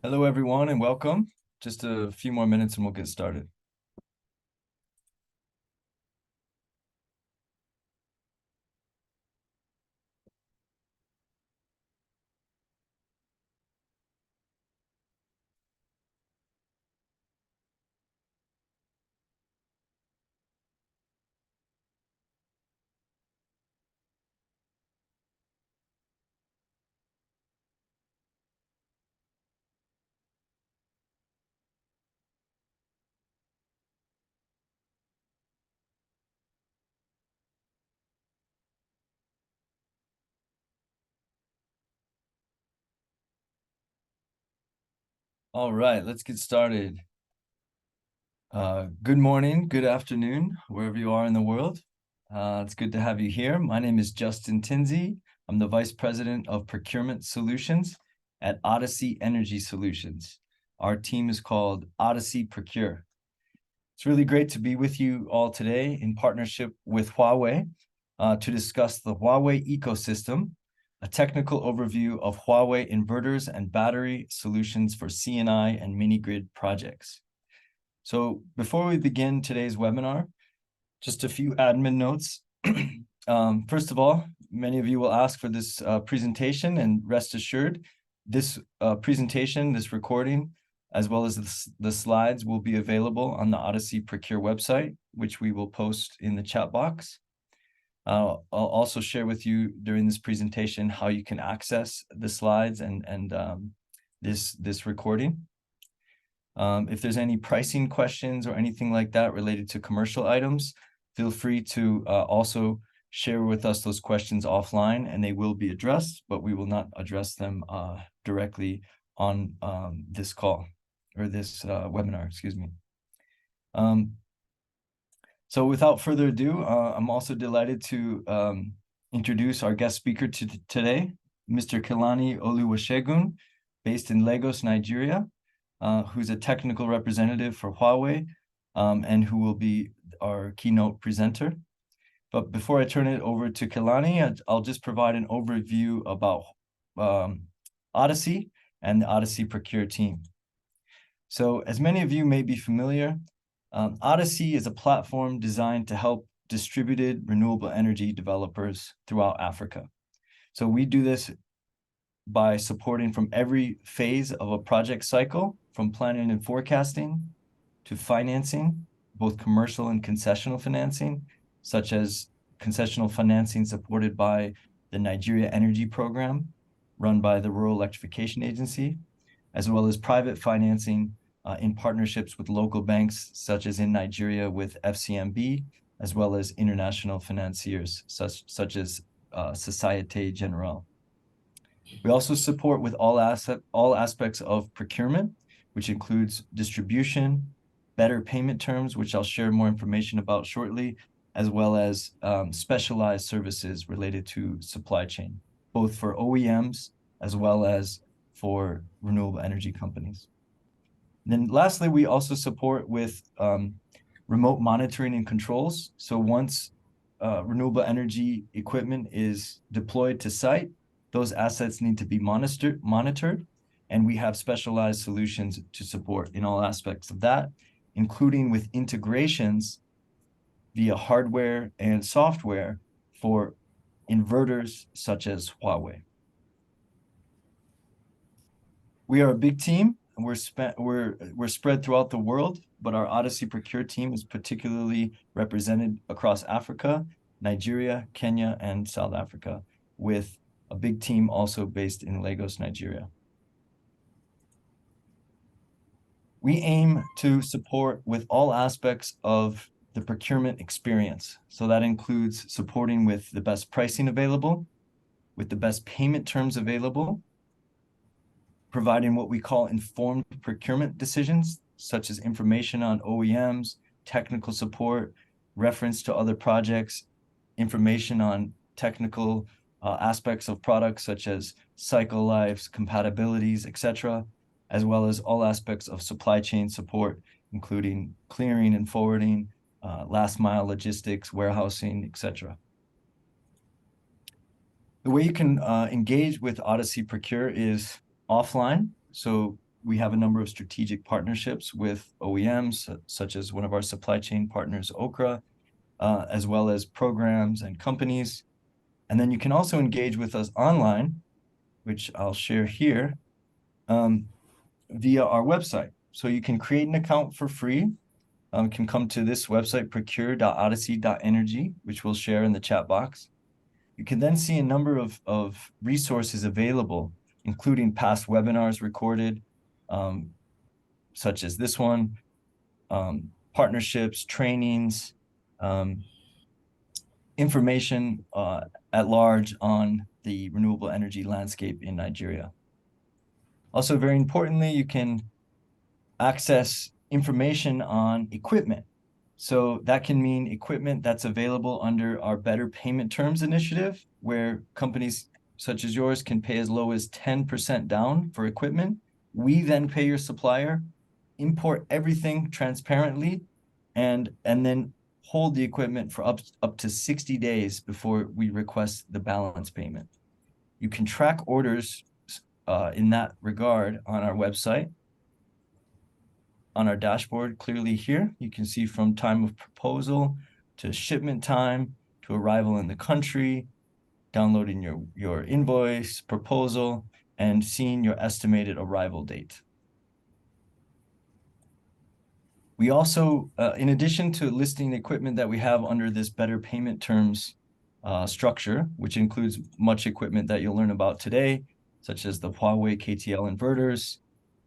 Hello, everyone, and welcome. Just a few more minutes and we'll get started. All right, let's get started. Good morning, good afternoon, wherever you are in the world. It's good to have you here. My name is Justin Tinsey. I'm the Vice President of Procurement Solutions at Odyssey Energy Solutions. Our team is called Odyssey Procure. It's really great to be with you all today in partnership with Huawei to discuss the Huawei ecosystem, a technical overview of Huawei inverters and battery solutions for C&I and mini-grid projects. So before we begin today's webinar, just a few admin notes. First of all, many of you will ask for this presentation, and rest assured, this presentation, this recording, as well as the slides will be available on the Odyssey Procure website, which we will post in the chat box. I'll also share with you during this presentation how you can access the slides and this recording. If there's any pricing questions or anything like that related to commercial items, feel free to also share with us those questions offline, and they will be addressed, but we will not address them directly on this call or this webinar, excuse me. So without further ado, I'm also delighted to introduce our guest speaker today, Mr. Kelani Oluwasegun, based in Lagos, Nigeria, who's a technical representative for Huawei and who will be our keynote presenter. But before I turn it over to Kelani, I'll just provide an overview about Odyssey and the Odyssey Procure team. So as many of you may be familiar, Odyssey is a platform designed to help distributed renewable energy developers throughout Africa. So we do this by supporting from every phase of a project cycle, from planning and forecasting to financing, both commercial and concessional financing, such as concessional financing supported by the Nigeria Energy Program, run by the Rural Electrification Agency, as well as private financing in partnerships with local banks, such as in Nigeria with FCMB, as well as international financiers, such as Societe Generale. We also support with all aspects of procurement, which includes distribution, better payment terms, which I'll share more information about shortly, as well as specialized services related to supply chain, both for OEMs as well as for renewable energy companies. And then lastly, we also support with remote monitoring and controls. So once renewable energy equipment is deployed to site, those assets need to be monitored, and we have specialized solutions to support in all aspects of that, including with integrations via hardware and software for inverters such as Huawei. We are a big team, and we're spread throughout the world, but our Odyssey Procure team is particularly represented across Africa, Nigeria, Kenya, and South Africa, with a big team also based in Lagos, Nigeria. We aim to support with all aspects of the procurement experience. So that includes supporting with the best pricing available, with the best payment terms available, providing what we call informed procurement decisions, such as information on OEMs, technical support, reference to other projects, information on technical aspects of products such as cycle lives, compatibilities, etc., as well as all aspects of supply chain support, including clearing and forwarding, last mile logistics, warehousing, etc. The way you can engage with Odyssey Procure is offline. So we have a number of strategic partnerships with OEMs, such as one of our supply chain partners, Okra, as well as programs and companies. And then you can also engage with us online, which I'll share here, via our website. So you can create an account for free. Can come to this website, procure.odyssey.energy, which we'll share in the chat box. You can then see a number of resources available, including past webinars recorded, such as this one, partnerships, trainings, information at large on the renewable energy landscape in Nigeria. Also, very importantly, you can access information on equipment. So that can mean equipment that's available under our Better Payment Terms initiative, where companies such as yours can pay as low as 10% down for equipment. We then pay your supplier, import everything transparently, and then hold the equipment for up to 60 days before we request the balance payment. You can track orders in that regard on our website. On our dashboard, clearly here, you can see from time of proposal to shipment time to arrival in the country, downloading your invoice, proposal, and seeing your estimated arrival date. We also, in addition to listing the equipment that we have under this Better Payment Terms structure, which includes much equipment that you'll learn about today, such as the Huawei KTL inverters,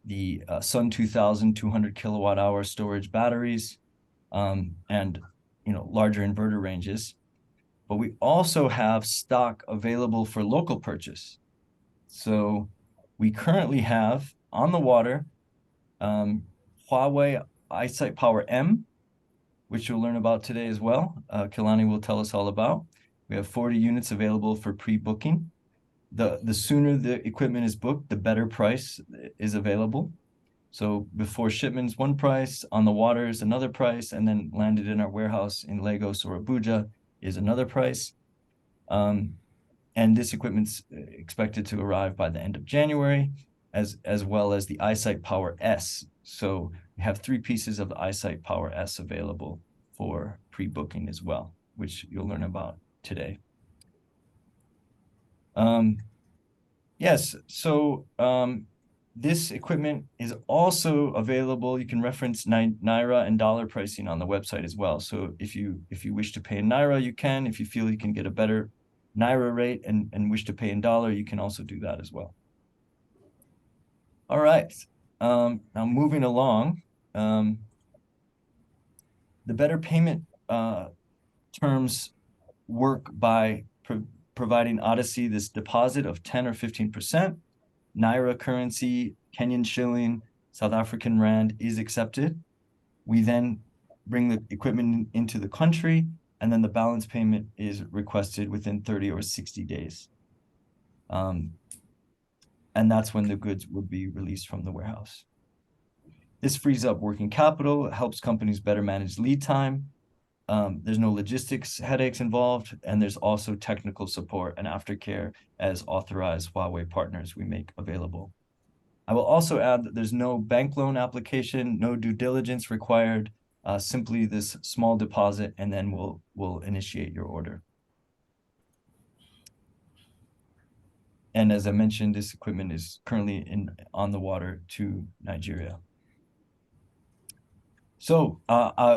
the Sun 2000 200 kilowatt hour storage batteries, and larger inverter ranges. But we also have stock available for local purchase. So we currently have on the water Huawei EyeSight Power M, which you'll learn about today as well. Kelani will tell us all about. We have 40 units available for pre-booking. The sooner the equipment is booked, the better price is available. So before shipment is one price, on the water is another price, and then landed in our warehouse in Lagos or Abuja is another price. And this equipment's expected to arrive by the end of January, as well as the EyeSight Power S. So we have 3 pieces of the EyeSight Power S available for pre-booking as well, which you'll learn about today. Yes, so this equipment is also available. You can reference Naira and dollar pricing on the website as well. So if you wish to pay in Naira, you can. If you feel you can get a better Naira rate and wish to pay in dollar, you can also do that as well. All right, now moving along, the Better Payment Terms work by providing Odyssey this deposit of 10 or 15%. Naira currency, Kenyan shilling, South African rand is accepted. We then bring the equipment into the country, and then the balance payment is requested within 30 or 60 days. And that's when the goods would be released from the warehouse. This frees up working capital, helps companies better manage lead time. There's no logistics headaches involved, and there's also technical support and aftercare as authorized Huawei partners we make available. I will also add that there's no bank loan application, no due diligence required, simply this small deposit, and then we'll initiate your order. And as I mentioned, this equipment is currently on the water to Nigeria. So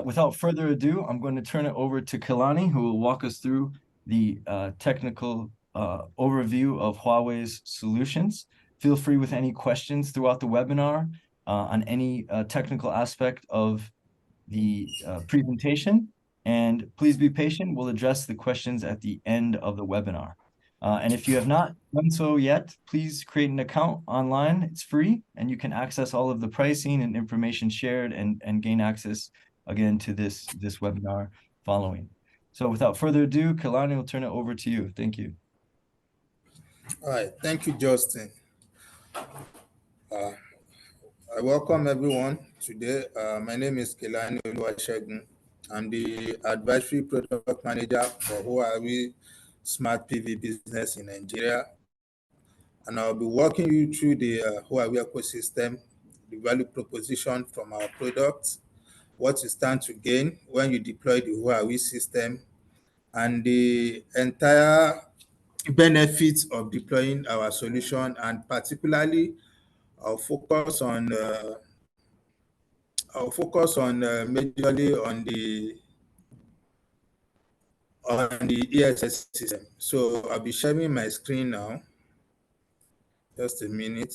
without further ado, I'm going to turn it over to Kelani, who will walk us through the technical overview of Huawei's solutions. Feel free with any questions throughout the webinar on any technical aspect of the presentation. And please be patient. We'll address the questions at the end of the webinar. And if you have not done so yet, please create an account online. It's free, and you can access all of the pricing and information shared and gain access, again, to this webinar following. So without further ado, Kelani, will turn it over to you. Thank you. All right. Thank you, Justin. I welcome everyone today. My name is Kelani Oluwasegun. I'm the Advisory Product Manager for Huawei Smart PV business in Nigeria. And I'll be walking you through the Huawei ecosystem the value proposition from our products, what you stand to gain when you deploy the Huawei system, and the entire benefits of deploying our solution, and particularly I'll focus on majorly on the ESS system. So I'll be sharing my screen now. Just a minute.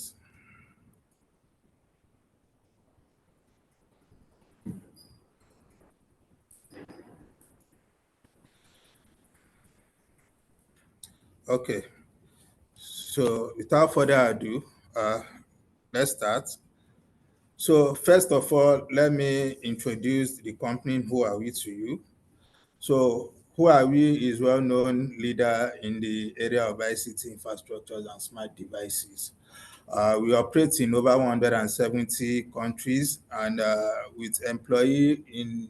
Okay. So without further ado, let's start. So first of all, let me introduce the company Huawei to you. So Huawei is well-known leader in the area of ICT infrastructures and smart devices. We operate in over 170 countries and with employee in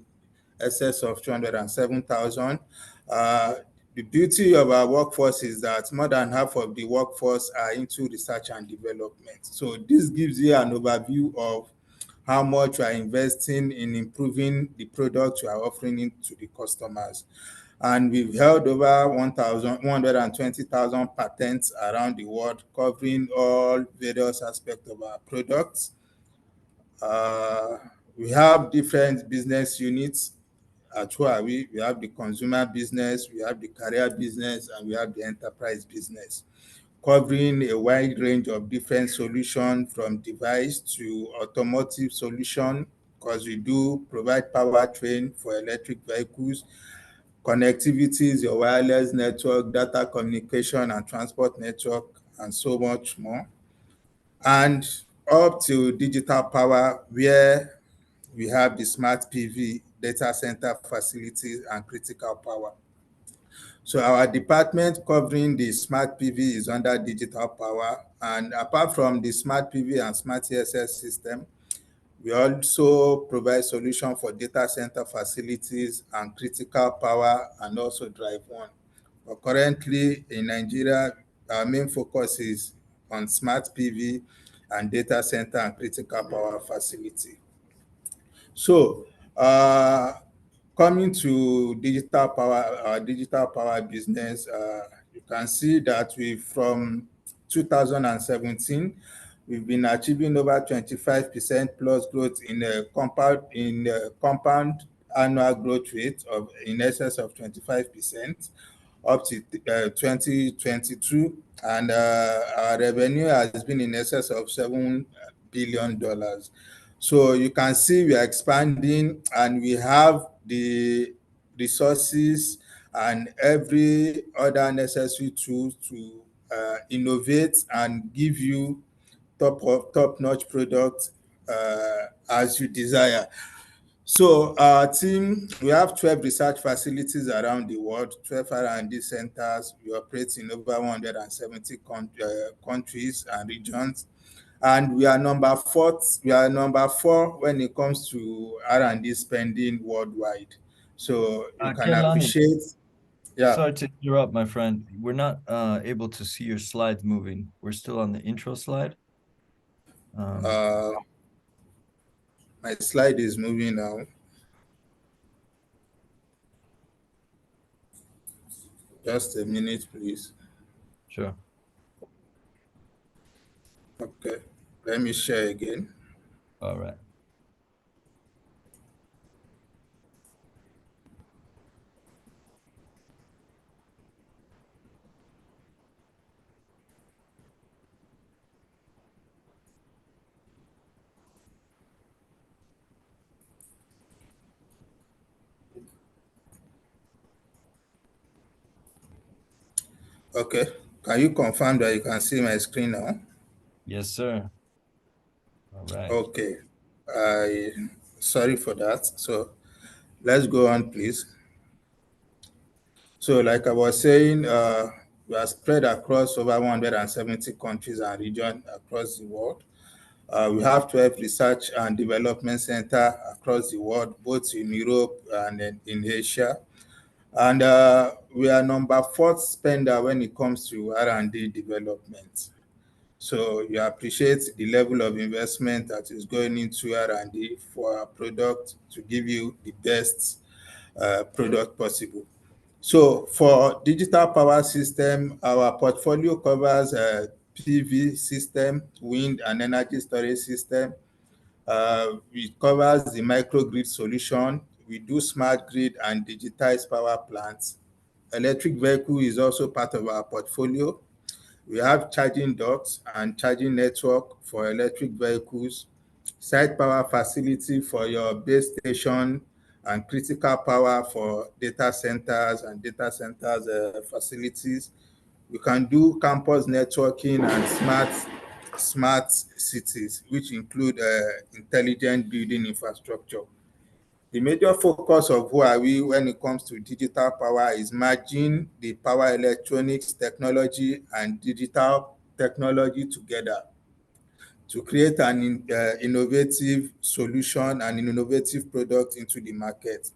excess of 207,000. The beauty of our workforce is that more than half of the workforce are into research and development. So this gives you an overview of how much we are investing in improving the product we are offering to the customers. And we've held over 120,000 patents around the world, covering all various aspects of our products. We have different business units at Huawei. We have the consumer business, we have the career business, and we have the enterprise business, covering a wide range of different solutions from device to automotive solution, because we do provide powertrain for electric vehicles, connectivity is your wireless network, data communication and transport network, and so much more. And up to digital power, where we have the smart PV, data center facilities, and critical power. So our department covering the smart PV is under digital power. And apart from the smart PV and smart ESS system, we also provide solution for data center facilities and critical power, and also drive one. But currently in Nigeria, our main focus is on smart PV and data center and critical power facility. So coming to digital power, our digital power business, you can see that from 2017, we've been achieving over 25% plus growth in a compound annual growth rate of in excess of 25% up to 2022, and our revenue has been in excess of $7 billion. So you can see we are expanding, and we have the resources and every other necessary tools to innovate and give you top-notch product as you desire. So our team, we have 12 research facilities around the world, 12 R&D centers. We operate in over 170 countries and regions. And we are number four when it comes to R&D spending worldwide. So you can Kelani, appreciate. Yeah. sorry to interrupt, my friend. We're not able to see your slides moving. We're still on the intro slide. My slide is moving now. Just a minute, please. Sure. Okay, let me share again. All right. Okay, can you confirm that you can see my screen now? Yes, sir. All right. Okay, sorry for that. So let's go on, please. So like I was saying, we are spread across over 170 countries and regions across the world. We have 12 research and development centers across the world, both in Europe and in Asia. And we are number 4 spender when it comes to R&D development. So you appreciate the level of investment that is going into R&D for our product to give you the best product possible. So for digital power system, our portfolio covers a PV system, wind and energy storage system. It covers the microgrid solution. We do smart grid and digitized power plants. Electric vehicle is also part of our portfolio. We have charging docks and charging network for electric vehicles, site power facility for your base station, and critical power for data centers and data centers facilities. We can do campus networking and smart cities, which include intelligent building infrastructure. The major focus of Huawei when it comes to digital power is merging the power electronics technology and digital technology together to create an innovative solution and innovative product into the market.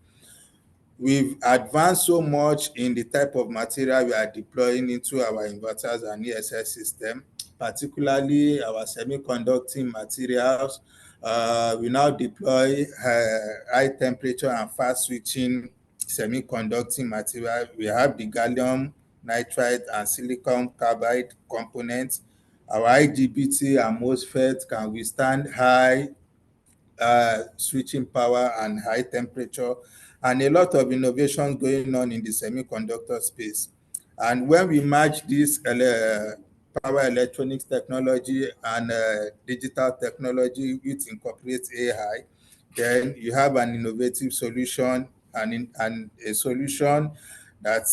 We've advanced so much in the type of material we are deploying into our inverters and ESS system, particularly our semiconducting materials. We now deploy high temperature and fast switching semiconducting material. We have the gallium nitride and silicon carbide components. Our IGBT and MOSFET can withstand high switching power and high temperature, and a lot of innovations going on in the semiconductor space. And when we merge this power electronics technology and digital technology which incorporates AI, then you have an innovative solution and a solution that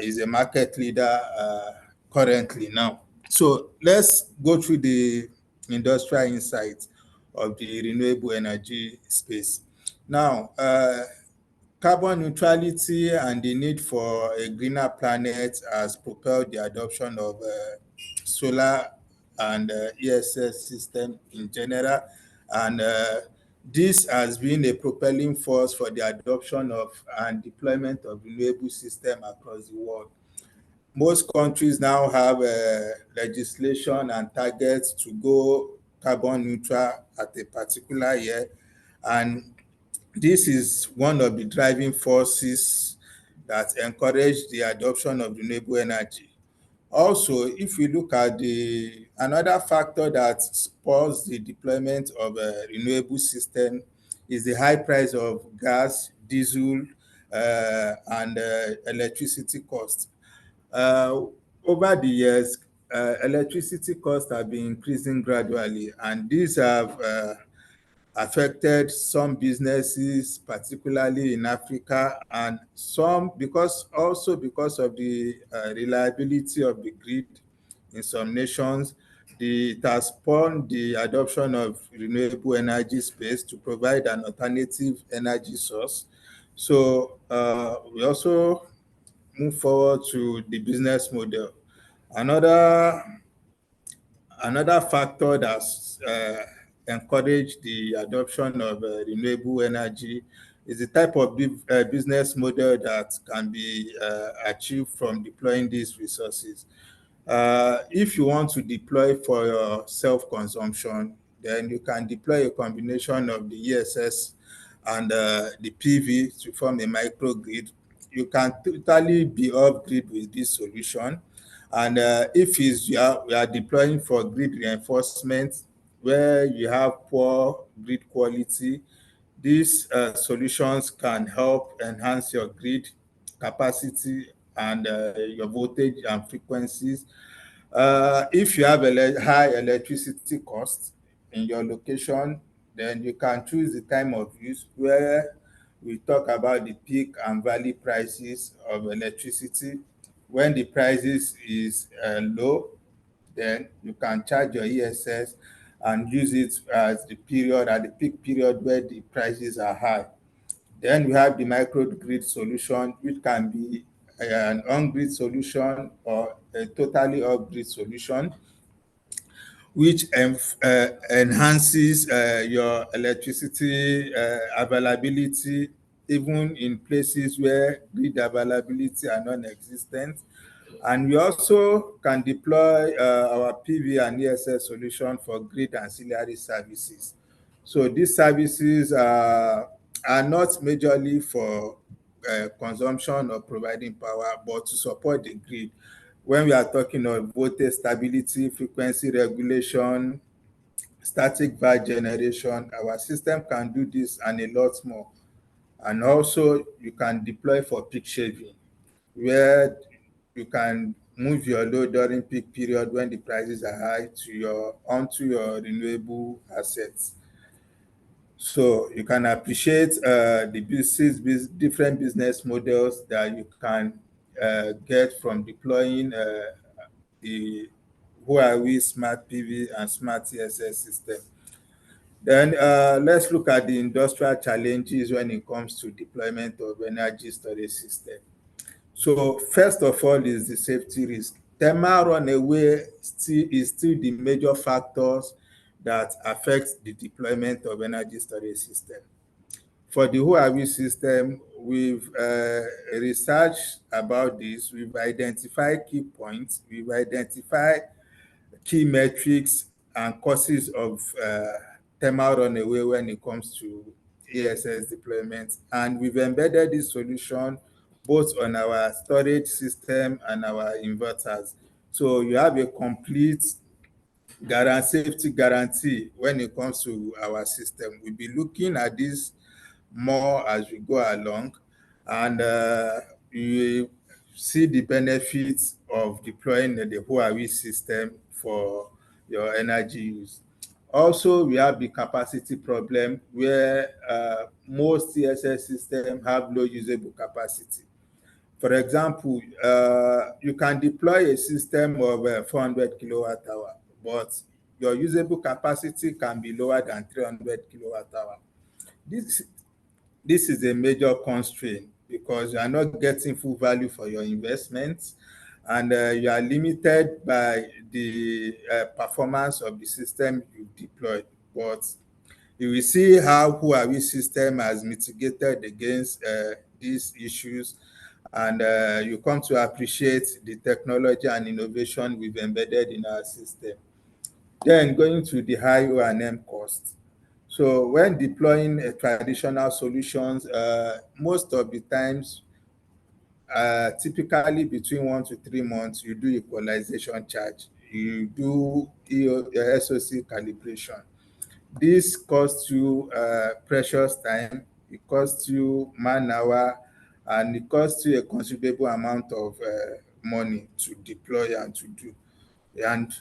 is a market leader currently now. So let's go through the industrial insights of the renewable energy space. Now, carbon neutrality and the need for a greener planet has propelled the adoption of solar and ESS system in general. And this has been a propelling force for the adoption of and deployment of renewable system across the world. Most countries now have legislation and targets to go carbon neutral at a particular year, and this is one of the driving forces that encourage the adoption of renewable energy. Also, if we look at another factor that spurs the deployment of a renewable system is the high price of gas, diesel, and electricity costs. Over the years, electricity costs have been increasing gradually, and these have affected some businesses, particularly in Africa, and some because of the reliability of the grid in some nations. It has spawned the adoption of renewable energy space to provide an alternative energy source. So we also move forward to the business model. Another factor that's encouraged the adoption of renewable energy is the type of business model that can be achieved from deploying these resources. If you want to deploy for your self-consumption, then you can deploy a combination of the ESS and the PV to form a microgrid. You can totally be off-grid with this solution. And if we are deploying for grid reinforcement, where you have poor grid quality, these solutions can help enhance your grid capacity and your voltage and frequencies. If you have high electricity costs in your location, then you can choose the time of use where we talk about the peak and valley prices of electricity. When the prices is low, then you can charge your ESS and use it as the period at the peak period where the prices are high. Then we have the microgrid solution, which can be an on-grid solution or a totally off-grid solution, which enhances your electricity availability even in places where grid availability are non-existent. And we also can deploy our PV and ESS solution for grid ancillary services. So these services are not majorly for consumption or providing power, but to support the grid. When we are talking of voltage stability, frequency regulation, static VAR generation, our system can do this and a lot more. And also you can deploy for peak shaving, where you can move your load during peak period when the prices are high onto your renewable assets. So you can appreciate the different business models that you can get from deploying the Huawei Smart PV and Smart ESS system. Then let's look at the industrial challenges when it comes to deployment of energy storage system. So first of all is the safety risk. Thermal runaway is still the major factors that affect the deployment of energy storage system. For the Huawei system, we've researched about this. We've identified key points. We've identified key metrics and causes of thermal runaway when it comes to ESS deployment. And we've embedded this solution both on our storage system and our inverters. So you have a complete safety guarantee when it comes to our system. We'll be looking at this more as we go along, and you see the benefits of deploying the Huawei system for your energy use. Also, we have the capacity problem where most CSS systems have low usable capacity. For example, you can deploy a system of 400 kilowatt hour, but your usable capacity can be lower than 300 kilowatt hour. This is a major constraint because you are not getting full value for your investments, and you are limited by the performance of the system you deployed. But you will see how Huawei system has mitigated against these issues, and you come to appreciate the technology and innovation we've embedded in our system. Then going to the high O&M cost. So when deploying traditional solutions, most of the times, typically between 1 to 3 months, you do equalization charge, you do SOC calibration. This costs you precious time, it costs you man-hour, and it costs you a considerable amount of money to deploy and to do. And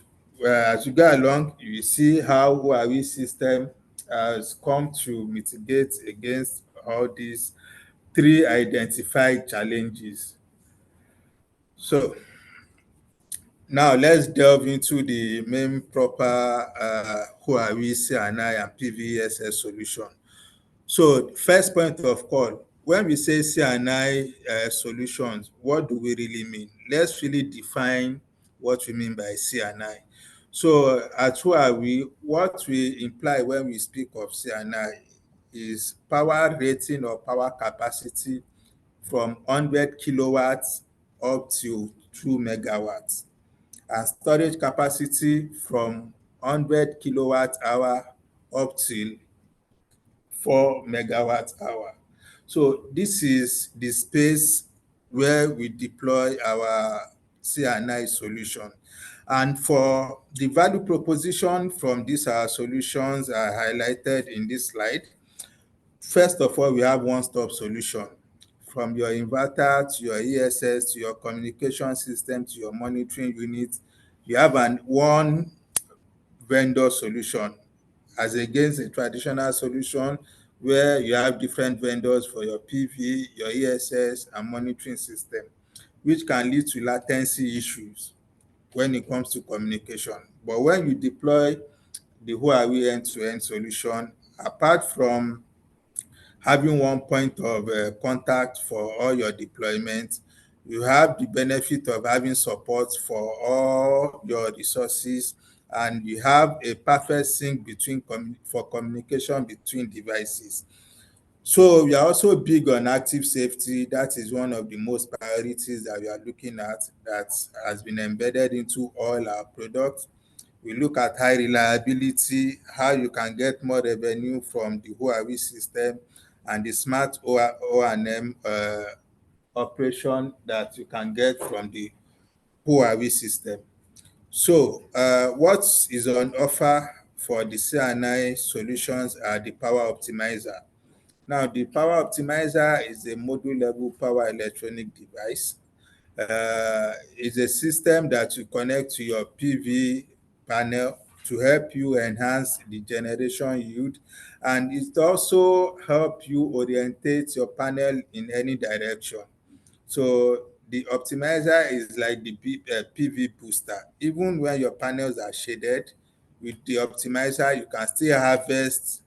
as you go along, you will see how Huawei system has come to mitigate against all these 3 identified challenges. So now let's delve into the main proper Huawei C&I and PVSS solution. So first point of call, when we say C&I solutions, what do we really mean? Let's really define what we mean by C&I. So at Huawei, what we imply when we speak of C&I is power rating or power capacity from 100 kilowatts up to 2 megawatts, and storage capacity from 100 kilowatt hour up to 4 megawatt hour. So this is the space where we deploy our C&I solution. And for the value proposition from these solutions are highlighted in this slide. First of all, we have one-stop solution. From your inverter to your ESS to your communication system to your monitoring unit, you have one vendor solution, as against a traditional solution where you have different vendors for your PV, your ESS, and monitoring system, which can lead to latency issues when it comes to communication. But when you deploy the Huawei end-to-end solution, apart from having one point of contact for all your deployments, you have the benefit of having support for all your resources, and you have a perfect sync for communication between devices. So we are also big on active safety. That is one of the most priorities that we are looking at that has been embedded into all our products. We look at high reliability, how you can get more revenue from the Huawei system and the smart O&M operation that you can get from the Huawei system. So what is on offer for the C&I solutions are the power optimizer. Now, the power optimizer is a module level power electronic device. It's a system that you connect to your PV panel to help you enhance the generation yield, and it also help you orientate your panel in any direction. So the optimizer is like the PV booster. Even when your panels are shaded, with the optimizer, you can still harvest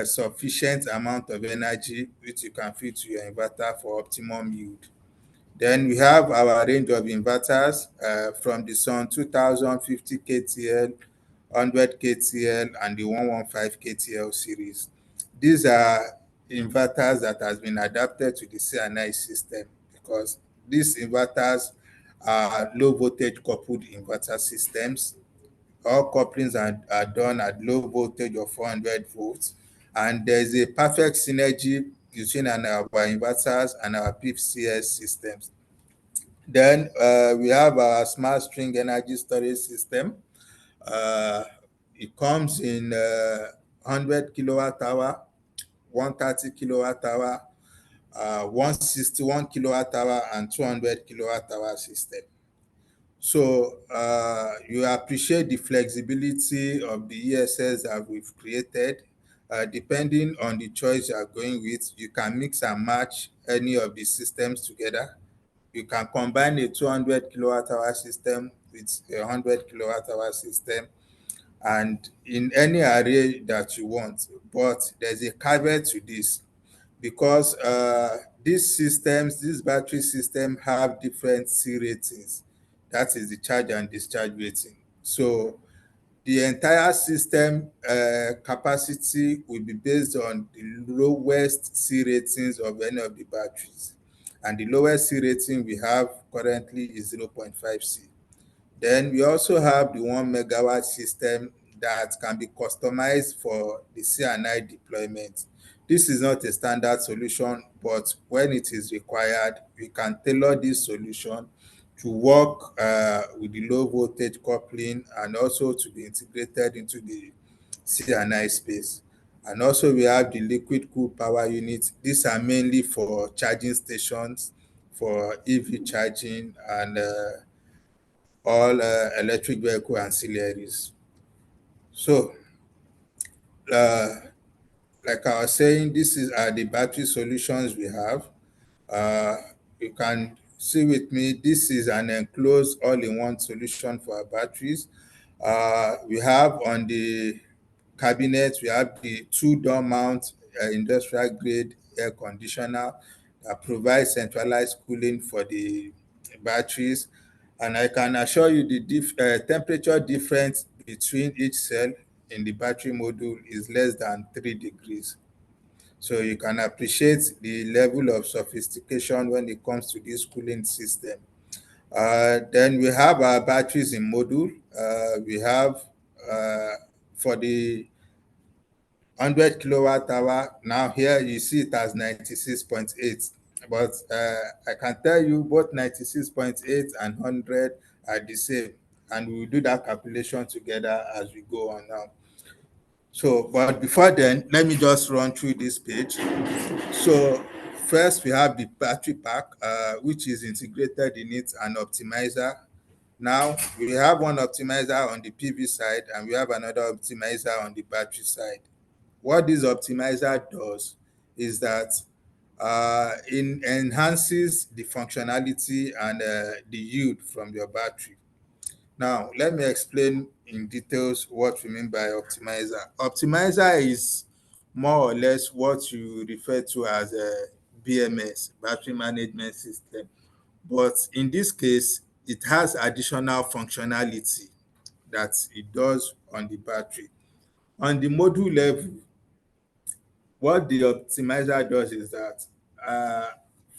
sufficient amount of energy which you can feed to your inverter for optimum yield. Then we have our range of inverters from the Sun 2050 KTL, 100 KTL, and the 115 KTL series. These are inverters that has been adapted to the C&I system because these inverters are low voltage coupled inverter systems. All couplings are done at low voltage of 400 volts, and there's a perfect synergy between our inverters and our PCS systems. Then we have our smart string energy storage system. It comes in 100 kilowatt hour, 130 kilowatt hour, 161 kilowatt hour, and 200 kilowatt hour system. So you appreciate the flexibility of the ESS that we've created. Depending on the choice you are going with, you can mix and match any of the systems together. You can combine a 200 kilowatt hour system with a 100 kilowatt hour system and in any array that you want. But there's a caveat to this because these battery systems have different C ratings. That is the charge and discharge rating. So the entire system capacity will be based on the lowest C ratings of any of the batteries. And the lowest C rating we have currently is 0.5 C. Then we also have the 1 megawatt system that can be customized for the C&I deployment. This is not a standard solution, but when it is required, we can tailor this solution to work with the low voltage coupling and also to be integrated into the C&I space. And also we have the liquid cooled power units. These are mainly for charging stations, for EV charging and all electric vehicle ancillaries. So, like I was saying, are the battery solutions we have. You can see with me, this is an enclosed all-in-one solution for our batteries. We have on the cabinet, we have the two-door mount industrial grade air conditioner that provides centralized cooling for the batteries. And I can assure you the temperature difference between each cell in the battery module is less than 3 degrees. So you can appreciate the level of sophistication when it comes to this cooling system. Then we have our batteries in module. We have for the 100 kilowatt hour. Now here you see it as 96.8, but I can tell you both 96.8 and 100 are the same, and we will do that calculation together as we go on now. So, but before then, let me just run through this page. So first we have the battery pack, which is integrated in it, an optimizer. Now we have one optimizer on the PV side and we have another optimizer on the battery side. What this optimizer does is that it enhances the functionality and the yield from your battery. Now, let me explain in details what we mean by optimizer. Optimizer is more or less what you refer to as a BMS, battery management system. But in this case, it has additional functionality that it does on the battery. On the module level, what the optimizer does is that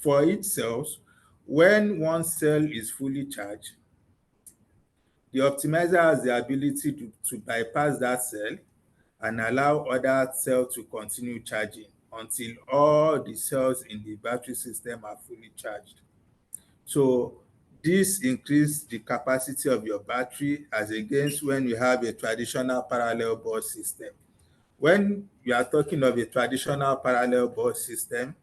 for each cells, when one cell is fully charged, the optimizer has the ability to bypass that cell and allow other cells to continue charging until all the cells in the battery system are fully charged. So this increases the capacity of your battery as against when you have a traditional parallel bus system. When you are talking of a traditional parallel bus system,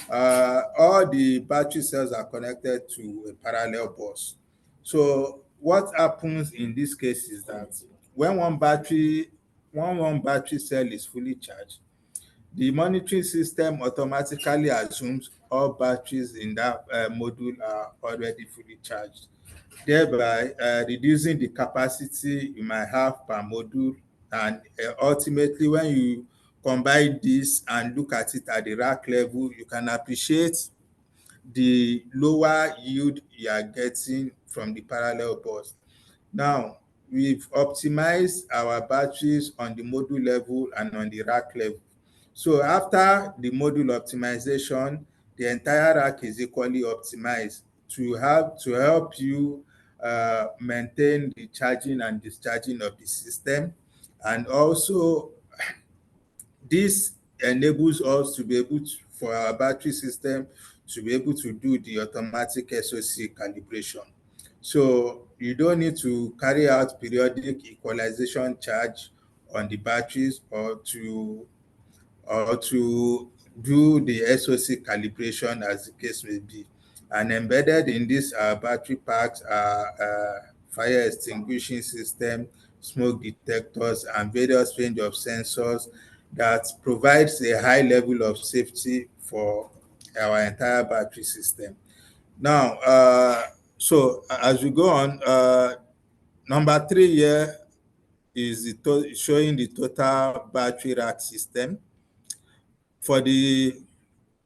all the battery cells are connected to a parallel bus. So what happens in this case is that when one battery cell is fully charged, the monitoring system automatically assumes all batteries in that module are already fully charged, thereby reducing the capacity you might have per module. And ultimately, when you combine this and look at it at the rack level, you can appreciate the lower yield you are getting from the parallel bus. Now, we've optimized our batteries on the module level and on the rack level. So after the module optimization, the entire rack is equally optimized to help you maintain the charging and discharging of the system. And also, this enables us to be able to, for our battery system, to be able to do the automatic SOC calibration. So you don't need to carry out periodic equalization charge on the batteries or to do the SOC calibration as the case may be. And embedded in this battery packs are fire extinguishing system, smoke detectors, and various range of sensors that provides a high level of safety for our entire battery system. Now, so as we go on, number 3 here is showing the total battery rack system. For the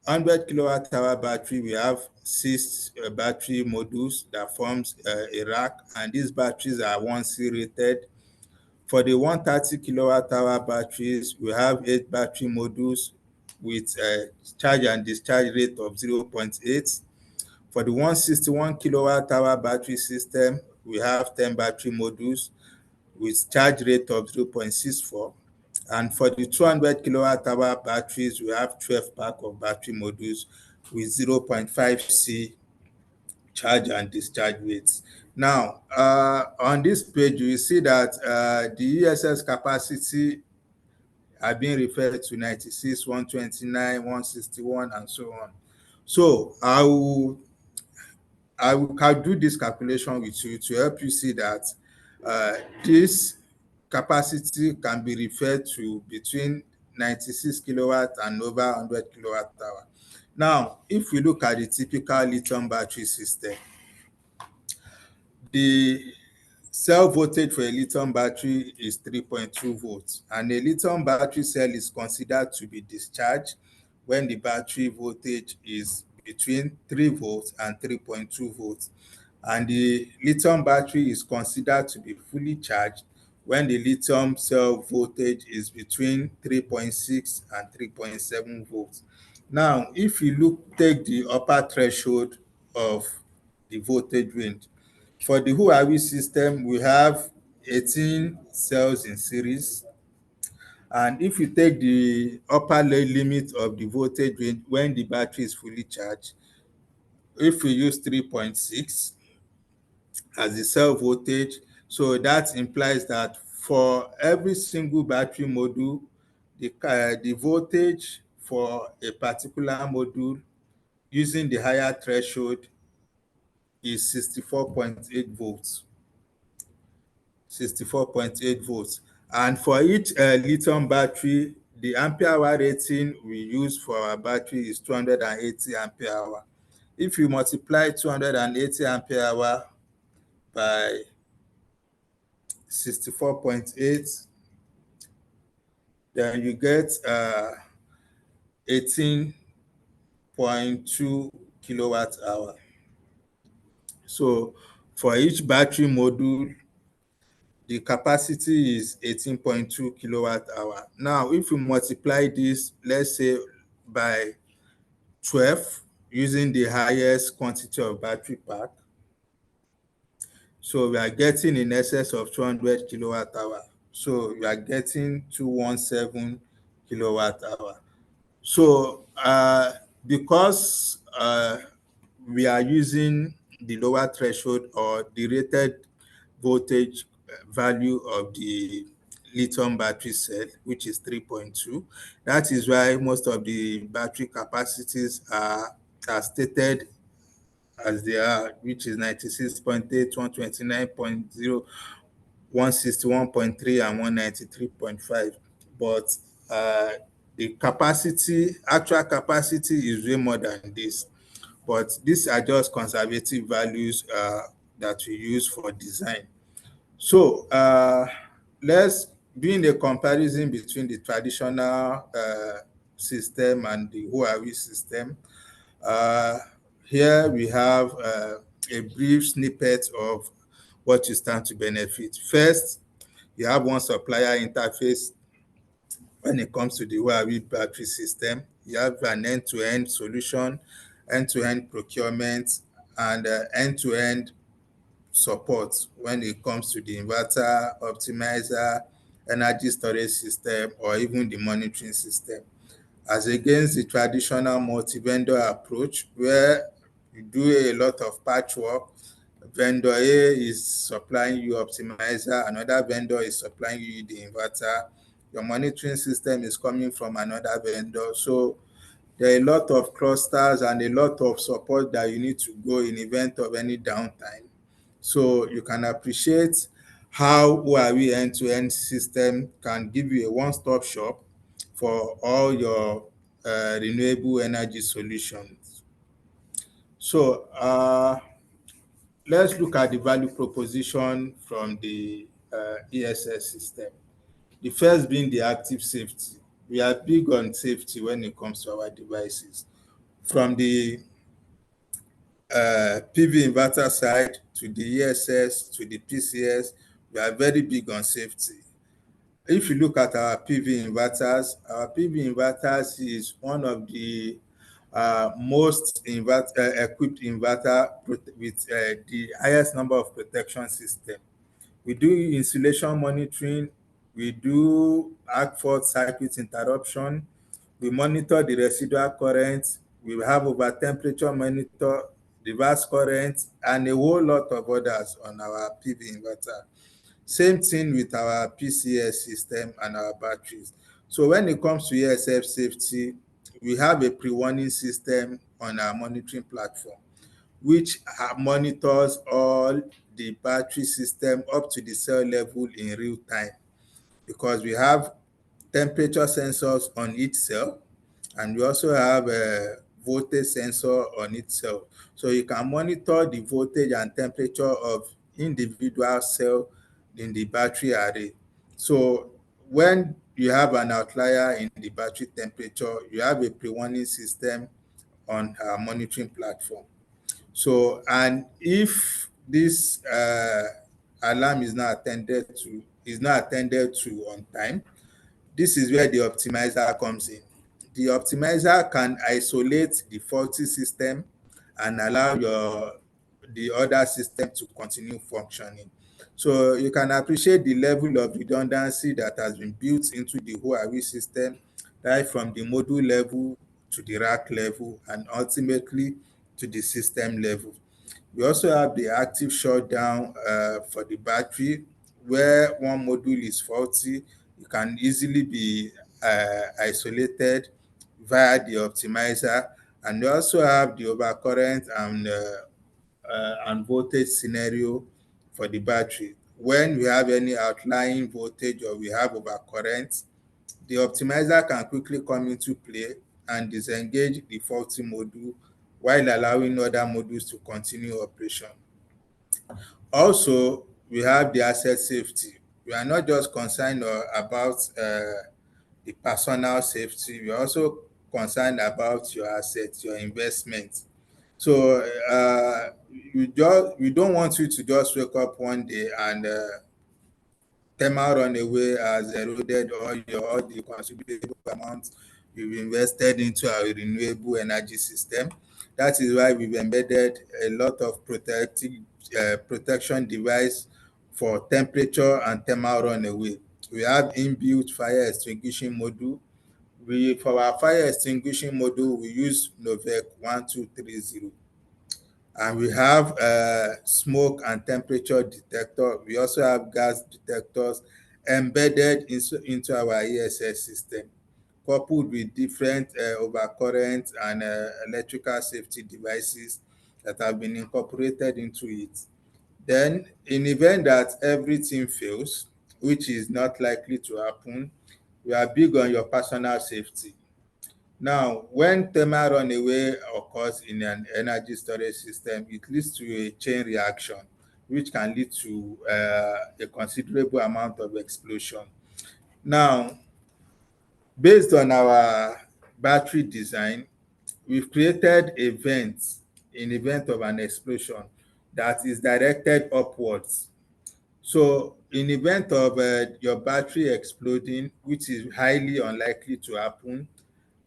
100 kilowatt hour battery, we have 6 battery modules that forms a rack, and these batteries are 1C rated. For the 130 kilowatt hour batteries, we have 8 battery modules with a charge and discharge rate of 0.8. For the 161 kilowatt hour battery system, we have 10 battery modules with charge rate of 0.64. And for the 200 kilowatt hour batteries, we have 12 pack of battery modules with 0.5C charge and discharge rates. Now, on this page, you see that the ESS capacity are being referred to 96, 129, 161, and so on. So I can do this calculation with you to help you see that this capacity can be referred to between 96 kilowatt and over 100 kilowatt hour. Now, if we look at the typical lithium battery system, the cell voltage for a lithium battery is 3.2 volts, and a lithium battery cell is considered to be discharged when the battery voltage is between 3 volts and 3.2 volts. And the lithium battery is considered to be fully charged when the lithium cell voltage is between 3.6 and 3.7 volts. Now, if you take the upper threshold of the voltage range, for the Huawei system, we have 18 cells in series. And if you take the upper limit of the voltage range when the battery is fully charged, if we use 3.6 as the cell voltage, so that implies that for every single battery module, the voltage for a particular module using the higher threshold is 64.8 volts. 64.8 volts. And for each lithium battery, the ampere hour rating we use for our battery is 280 ampere hour. If you multiply 280 ampere hour by 64.8, then you get 18.2 kilowatt hour. So for each battery module, the capacity is 18.2 kilowatt hour. Now, if you multiply this, let's say by 12, using the highest quantity of battery pack, so we are getting in excess of 200 kilowatt hour. So we are getting 217 kilowatt hour. So because we are using the lower threshold or the rated voltage value of the lithium battery cell, which is 3.2, that is why most of the battery capacities are stated as they are, which is 96.8, 129.0, 161.3, and 193.5. But the capacity, actual capacity is way more than this. But these are just conservative values that we use for design. So let's doing a comparison between the traditional system and the Huawei system. Here we have a brief snippet of what you stand to benefit. First, you have one supplier interface when it comes to the Huawei battery system. You have an end-to-end solution, end-to-end procurement, and end-to-end support when it comes to the inverter, optimizer, energy storage system, or even the monitoring system, as against the traditional multi-vendor approach where you do a lot of patchwork. Vendor A is supplying you optimizer, another vendor is supplying you the inverter, your monitoring system is coming from another vendor. So there are a lot of clusters and a lot of support that you need to go in event of any downtime. So you can appreciate how Huawei end-to-end system can give you a one-stop shop for all your renewable energy solutions. So let's look at the value proposition from the ESS system. The first being the active safety. We are big on safety when it comes to our devices. From the PV inverter side to the ESS to the PCS, we are very big on safety. If you look at our PV inverters is one of the most equipped inverter with the highest number of protection system. We do insulation monitoring, we do arc fault circuit interruption, we monitor the residual current, we have over temperature monitor, reverse current, and a whole lot of others on our PV inverter. Same thing with our PCS system and our batteries. So when it comes to ESF safety, we have a pre-warning system on our monitoring platform, which monitors all the battery system up to the cell level in real time, because we have temperature sensors on each cell, and we also have a voltage sensor on each cell. So you can monitor the voltage and temperature of individual cell in the battery array. So when you have an outlier in the battery temperature, you have a pre-warning system on our monitoring platform. So, and if this alarm is not attended to on time, this is where the optimizer comes in. The optimizer can isolate the faulty system and allow the other system to continue functioning. So you can appreciate the level of redundancy that has been built into the Huawei system, right from the module level to the rack level and ultimately to the system level. We also have the active shutdown for the battery, where one module is faulty, it can easily be isolated via the optimizer. And we also have the overcurrent and voltage scenario for the battery. When we have any outlying voltage or we have overcurrent, the optimizer can quickly come into play and disengage the faulty module while allowing other modules to continue operation. Also, we have the asset safety. We are not just concerned about the personal safety, we are also concerned about your assets, your investments. So we don't want you to just wake up one day and thermal runaway has eroded all the consumable amount you've invested into our renewable energy system. That is why we've embedded a lot of protection device for temperature and thermal runaway. We have inbuilt fire extinguishing module. For our fire extinguishing module, we use Novec 1230. And we have smoke and temperature detector. We also have gas detectors embedded into our ESS system, coupled with different overcurrent and electrical safety devices that have been incorporated into it. Then, in event that everything fails, which is not likely to happen, we are big on your personal safety. Now, when thermal runaway occurs in an energy storage system, it leads to a chain reaction, which can lead to a considerable amount of explosion. Now, based on our battery design, we've created a vent in event of an explosion that is directed upwards. So in event of your battery exploding, which is highly unlikely to happen,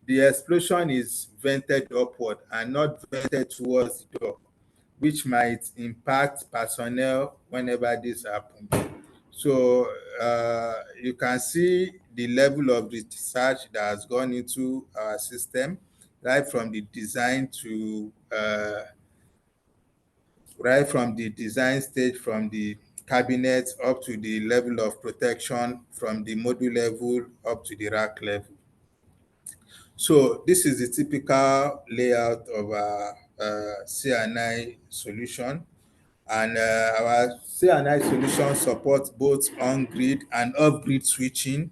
the explosion is vented upward and not vented towards the door, which might impact personnel whenever this happens. So you can see the level of research that has gone into our system, right from the design to right from the design stage, from the cabinet up to the level of protection, from the module level up to the rack level. So this is the typical layout of our CNI solution. And our CNI solution supports both on-grid and off-grid switching,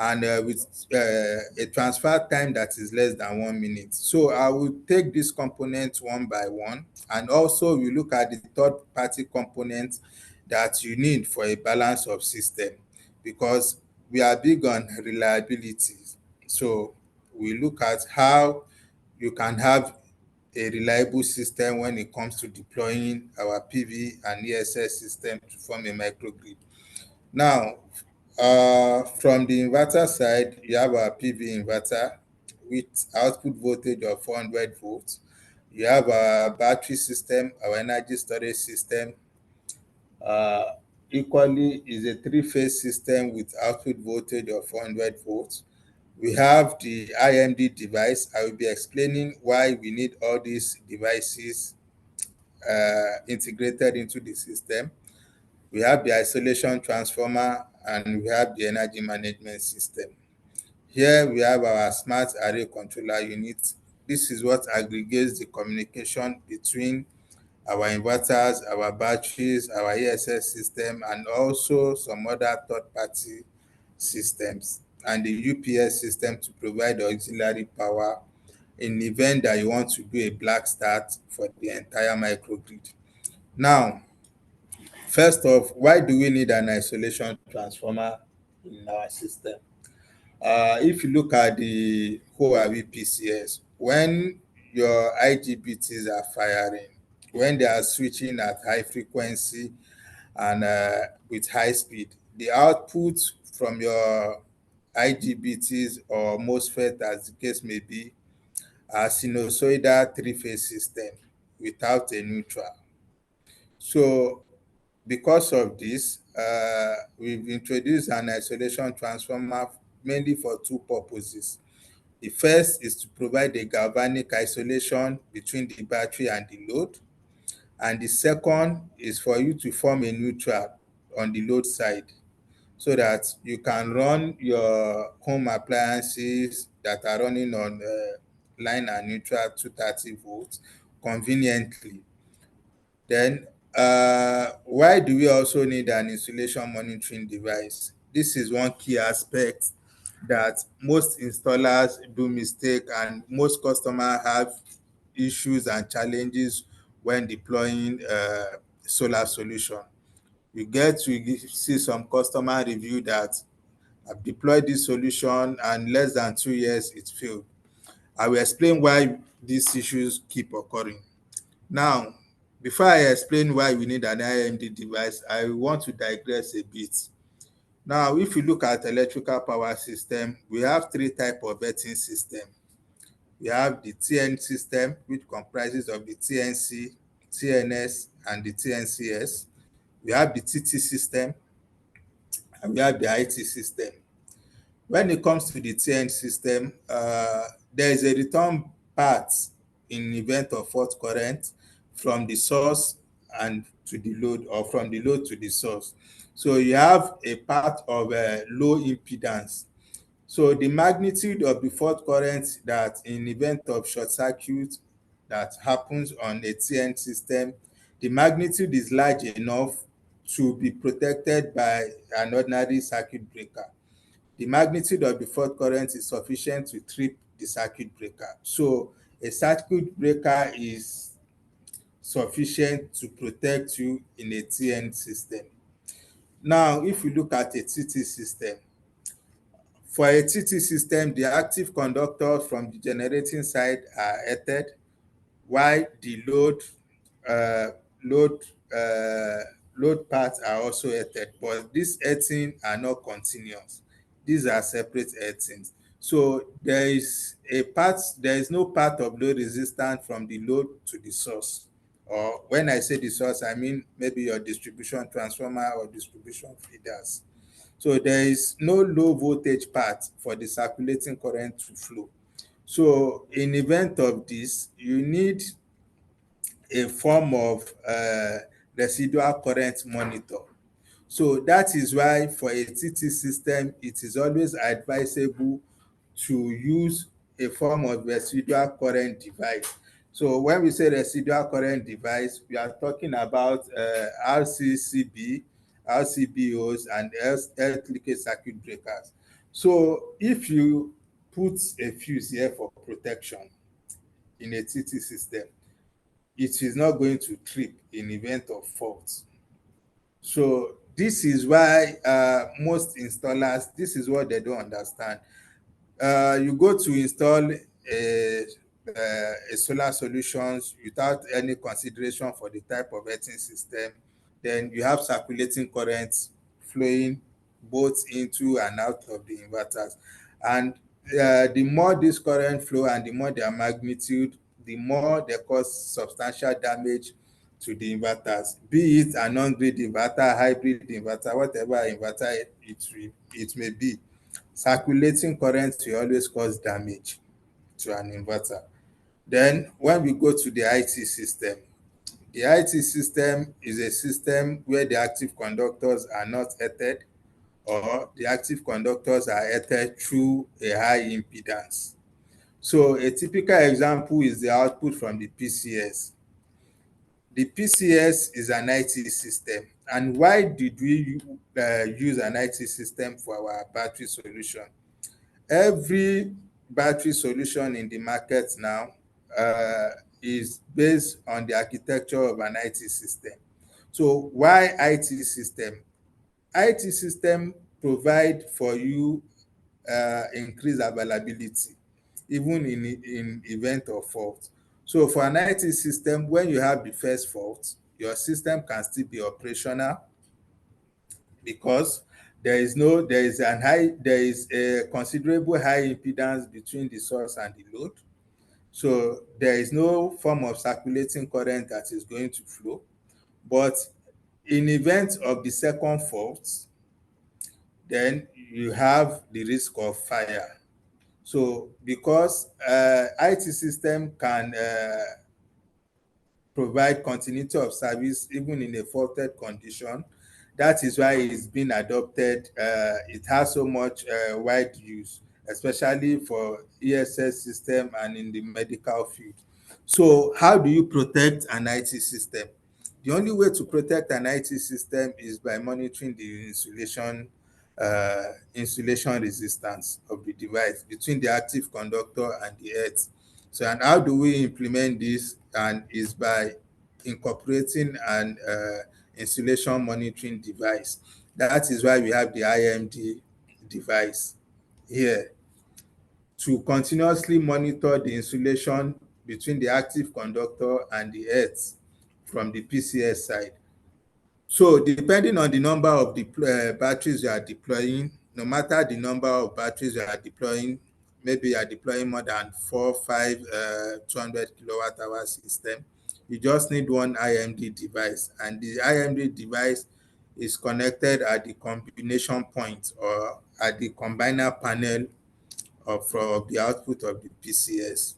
and with a transfer time that is less than 1 minute. So I will take this component one by one, and also we look at the third-party components that you need for a balance of system, because we are big on reliability. So we look at how you can have a reliable system when it comes to deploying our PV and ESS system to form a microgrid. Now, from the inverter side, you have our PV inverter with output voltage of 400 volts. You have our battery system, our energy storage system. Equally is a three-phase system with output voltage of 400 volts. We have the IMD device. I will be explaining why we need all these devices integrated into the system. We have the isolation transformer, and we have the energy management system. Here we have our smart array controller unit. This is what aggregates the communication between our inverters, our batteries, our ESS system, and also some other third-party systems, and the UPS system to provide auxiliary power in the event that you want to do a black start for the entire microgrid. Now, first off, why do we need an isolation transformer in our system? If you look at the Huawei PCS, when your IGBTs are firing, when they are switching at high frequency and with high speed, the output from your IGBTs or MOSFET, as the case may be, are sinusoidal three-phase system without a neutral. So because of this, we've introduced an isolation transformer mainly for two purposes. The first is to provide a galvanic isolation between the battery and the load. And the second is for you to form a neutral on the load side, so that you can run your home appliances that are running on line and neutral 230 volts conveniently. Then, why do we also need an insulation monitoring device? This is one key aspect that most installers do mistake, and most customers have issues and challenges when deploying solar solution. You get to see some customer review that I've deployed this solution and less than 2 years it failed. I will explain why these issues keep occurring. Now, before I explain why we need an IMD device, I want to digress a bit. Now, if you look at electrical power system, we have three types of earthing system. We have the TN system, which comprises of the TNC, TNS, and the TNCS. We have the TT system, and we have the IT system. When it comes to the TN system, there is a return path in event of fault current from the source and to the load, or from the load to the source. So you have a path of low impedance. So the magnitude of the fault current that in event of short circuit that happens on a TN system, the magnitude is large enough to be protected by an ordinary circuit breaker. The magnitude of the fault current is sufficient to trip the circuit breaker. So a circuit breaker is sufficient to protect you in a TN system. Now, if you look at a TT system, for a TT system, the active conductors from the generating side are earthed, while the uh, load load parts are also earthed, but these earthing are not continuous. These are separate earthings. So there is no part of load resistance from the load to the source. Or when I say the source, I mean maybe your distribution transformer or distribution feeders. So there is no low voltage part for the circulating current to flow. So in event of this, you need a form of residual current monitor. So that is why for a TT system, it is always advisable to use a form of residual current device. So when we say residual current device, we are talking about RCCB, RCBOs, and earth leakage circuit breakers. So if you put a fuse here for protection in a TT system, it is not going to trip in event of fault. So this is why most installers, this is what they don't understand. You go to install a solar solutions without any consideration for the type of earthing system, then you have circulating currents flowing both into and out of the inverters. And the more this current flow and the more their magnitude, the more they cause substantial damage to the inverters, be it a non-grid inverter, hybrid inverter, whatever inverter it may be. Circulating current will always cause damage to an inverter. Then when we go to the IT system, the IT system is a system where the active conductors are not earthed, or the active conductors are earthed through a high impedance. So a typical example is the output from the PCS. The PCS is an IT system. And why did we use an IT system for our battery solution? Every battery solution in the market now is based on the architecture of an IT system. So why IT system? IT system provide for you increased availability, even in event of fault. So for an IT system, when you have the first fault, your system can still be operational because there is a considerable high impedance between the source and the load. So there is no form of circulating current that is going to flow. But in event of the second fault, then you have the risk of fire. So because IT system can provide continuity of service even in a faulted condition, that is why it's been adopted. It has so much wide use, especially for ESS system and in the medical field. So how do you protect an IT system? The only way to protect an IT system is by monitoring the insulation resistance of the device between the active conductor and the earth. So, and how do we implement this? And is by incorporating an insulation monitoring device. That is why we have the IMD device here to continuously monitor the insulation between the active conductor and the earth from the PCS side. So depending on the number of batteries you are deploying, no matter the number of batteries you are deploying, maybe you are deploying more than 4, 5, 200 kilowatt hour system, you just need one IMD device, and the IMD device is connected at the combination point or at the combiner panel of the output of the PCS.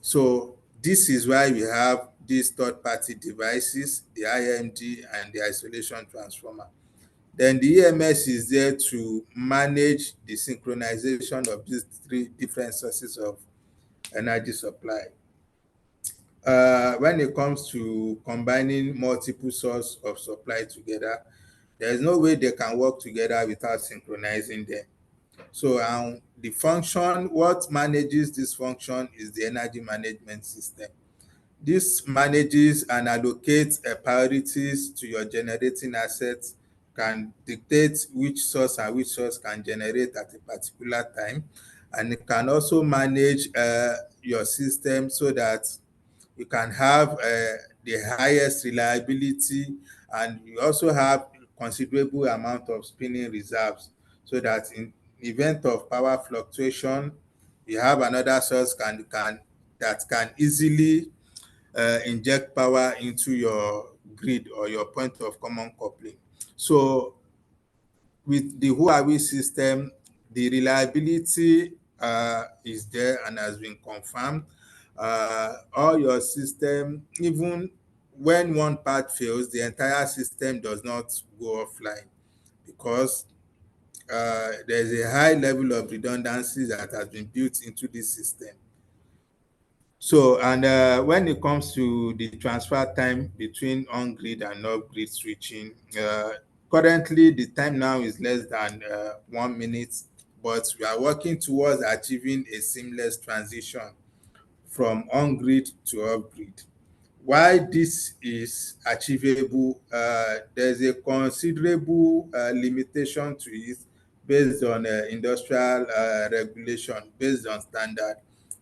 So this is why we have these third-party devices, the IMD and the isolation transformer. Then the EMS is there to manage the synchronization of these three different sources of energy supply. When it comes to combining multiple sources of supply together, there's no way they can work together without synchronizing them. So the function, what manages this function is the energy management system. This manages and allocates priorities to your generating assets, can dictate which source and which source can generate at a particular time, and it can also manage your system so that you can have the highest reliability, and you also have considerable amount of spinning reserves, so that in event of power fluctuation, you have another source that can easily inject power into your grid or your point of common coupling. So with the Huawei system, the reliability is there and has been confirmed. All your system, even when one part fails, the entire system does not go offline, because there's a high level of redundancy that has been built into this system. So, and when it comes to the transfer time between on-grid and off-grid switching, currently the time now is less than 1 minute, but we are working towards achieving a seamless transition from on-grid to off-grid. Why this is achievable, there's a considerable limitation to it based on industrial regulation, based on standard,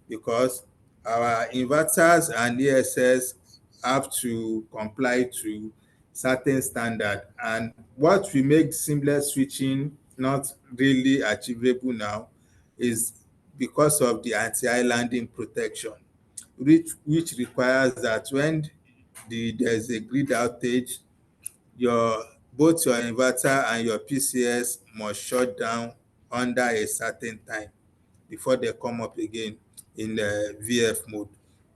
because our inverters and ESS have to comply to certain standard. And what we make seamless switching not really achievable now is because of the anti-islanding protection, which requires that when there's a grid outage, both your inverter and your PCS must shut down under a certain time before they come up again in the VF mode,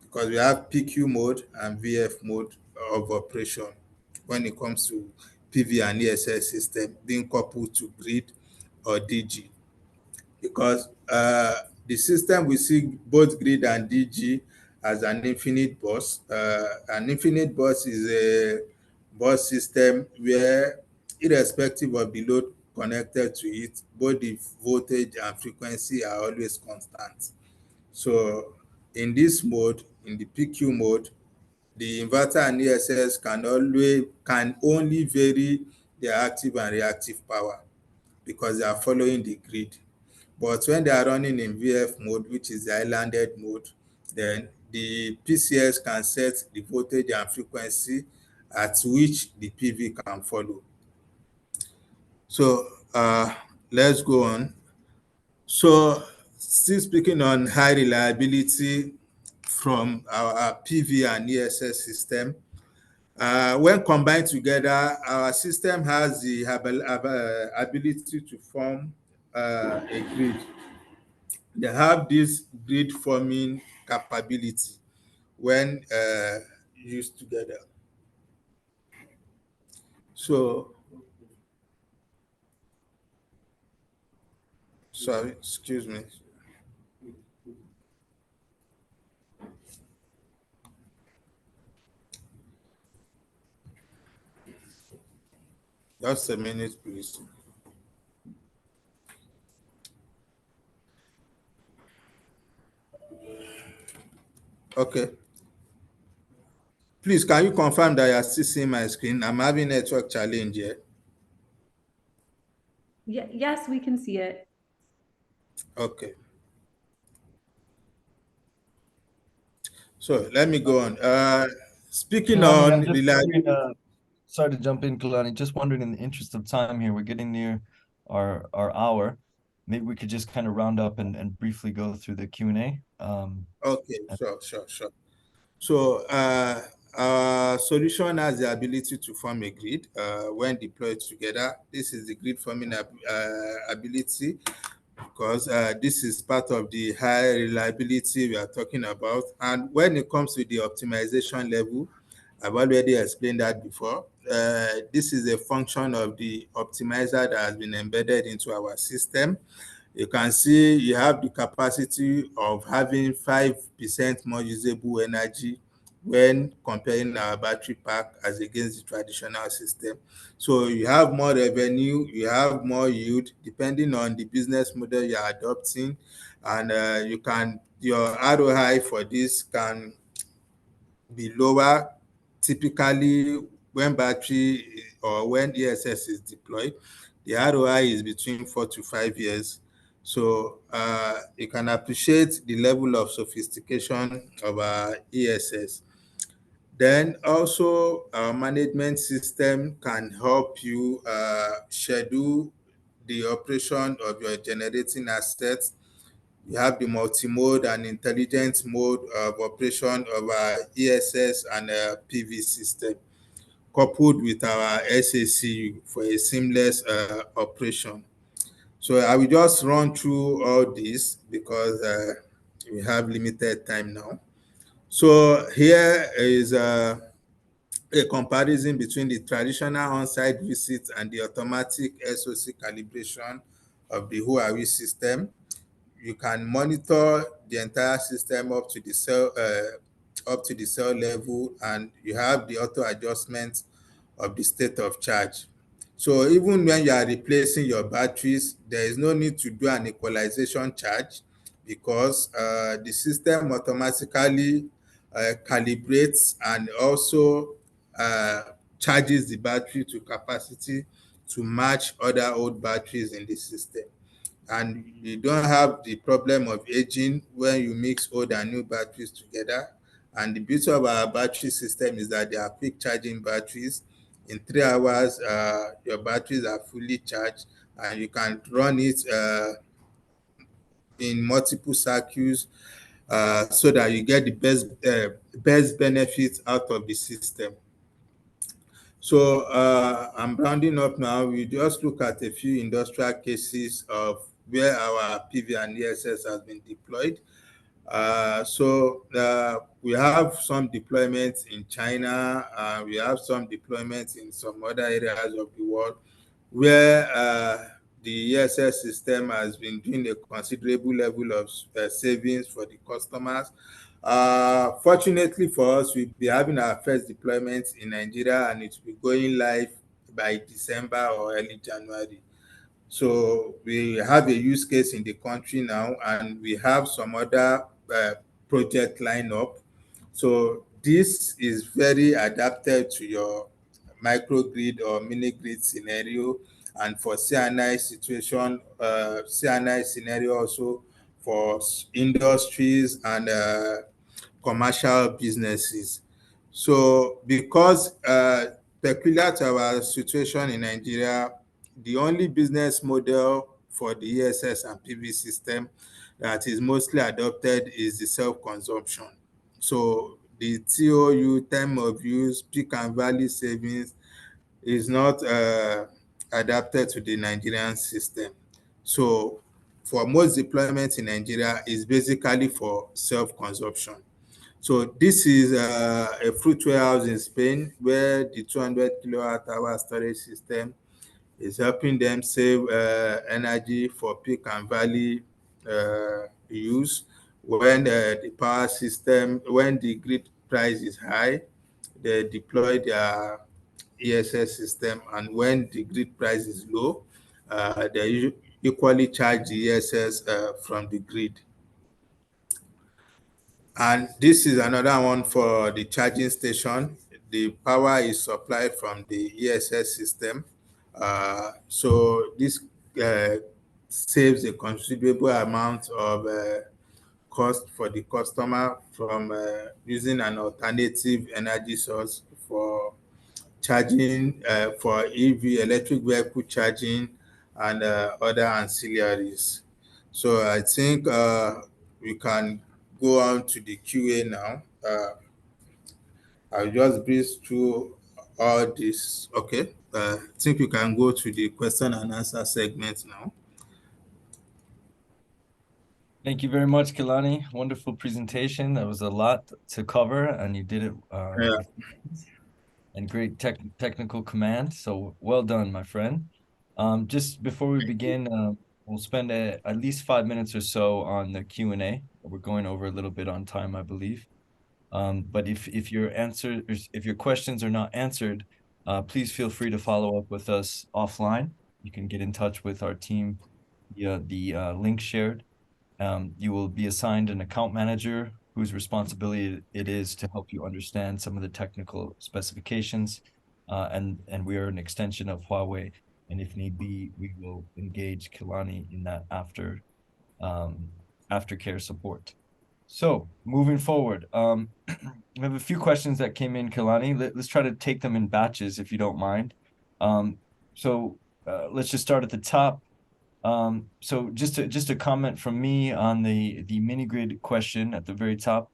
because we have PQ mode and VF mode of operation when it comes to PV and ESS system being coupled to grid or DG, because the system we see both grid and DG as an infinite bus. An infinite bus is a bus system where, irrespective of the load connected to it, both the voltage and frequency are always constant. So in this mode, in the PQ mode, the inverter and ESS can only vary their active and reactive power because they are following the grid. But when they are running in VF mode, which is the islanded mode, then the PCS can set the voltage and frequency at which the PV can follow. So let's go on. So still speaking on high reliability from our PV and ESS system, when combined together, our system has the ability to form a grid. They have this grid forming capability when used together. So, sorry, excuse me. Just a minute, please. Okay. Please, can you confirm that you're still seeing my screen? I'm having a network challenge here. Yeah, yes, we can see it. Okay. So let me go on. Speaking on reliability. sorry to jump in, Kelani. Just wondering, in the interest of time here, we're getting near our hour. Maybe we could just kind of round up and briefly go through the Q&A. Okay, sure. So our solution has the ability to form a grid when deployed together. This is the grid forming ability, because this is part of the high reliability we are talking about. And when it comes to the optimization level, I've already explained that before. This is a function of the optimizer that has been embedded into our system. You can see you have the capacity of having 5% more usable energy when comparing our battery pack as against the traditional system. So you have more revenue, you have more yield, depending on the business model you're adopting. And your ROI for this can be lower. Typically, when battery or when ESS is deployed, the ROI is between 4 to 5 years. So you can appreciate the level of sophistication of our ESS. Then also our management system can help you schedule the operation of your generating assets. You have the multi-mode and intelligent mode of operation of our ESS and PV system, coupled with our SACU for a seamless operation. So I will just run through all this because we have limited time now. So here is a comparison between the traditional on-site visit and the automatic SOC calibration of the Huawei system. You can monitor the entire system up to the cell level, and you have the auto adjustment of the state of charge. So even when you are replacing your batteries, there is no need to do an equalization charge, because the system automatically calibrates and also charges the battery to capacity to match other old batteries in the system. And you don't have the problem of aging when you mix old and new batteries together. And the beauty of our battery system is that they are quick charging batteries. In 3 hours, your batteries are fully charged, and you can run it in multiple circuits so that you get the best benefits out of the system. So I'm rounding up now. We just look at a few industrial cases of where our PV and ESS has been deployed. We have some deployments in China. We have some deployments in some other areas of the world where the ESS system has been doing a considerable level of savings for the customers. Fortunately for us, we'll be having our first deployment in Nigeria, and it will be going live by December or early January. So we have a use case in the country now, and we have some other project lined up. So this is very adapted to your microgrid or mini grid scenario, and for CNI situation, CNI scenario also for industries and commercial businesses. So because peculiar to our situation in Nigeria, the only business model for the ESS and PV system that is mostly adopted is the self-consumption. So the TOU, time of use, peak and valley savings is not adapted to the Nigerian system. So for most deployments in Nigeria, is basically for self-consumption. So this is a fruit warehouse in Spain where the 200 kilowatt hour storage system is helping them save energy for peak and valley use. When the power system, when the grid price is high, they deploy their ESS system, and when the grid price is low, they equally charge the ESS from the grid. And this is another one for the charging station. The power is supplied from the ESS system. So this saves a considerable amount of cost for the customer from using an alternative energy source for charging for EV, electric vehicle charging, and other ancillaries. So I think we can go on to the QA now. I'll just breeze through all this. Okay. I think we can go to the question and answer segment now. Thank you very much, Kelani. Wonderful presentation. That was a lot to cover, and you did it Yeah. with and great technical command. So well done, my friend. Just before we begin, we'll spend at least 5 minutes or so on the Q&A. We're going over a little bit on time, I believe. But if your questions are not answered, please feel free to follow up with us offline. You can get in touch with our team via the link shared. You will be assigned an account manager whose responsibility it is to help you understand some of the technical specifications. And we are an extension of Huawei. And if need be, we will engage Kelani in that aftercare support. So moving forward, we have a few questions that came in, Kelani. Let's try to take them in batches, if you don't mind. Let's just start at the top. So just a comment from me on the mini grid question at the very top.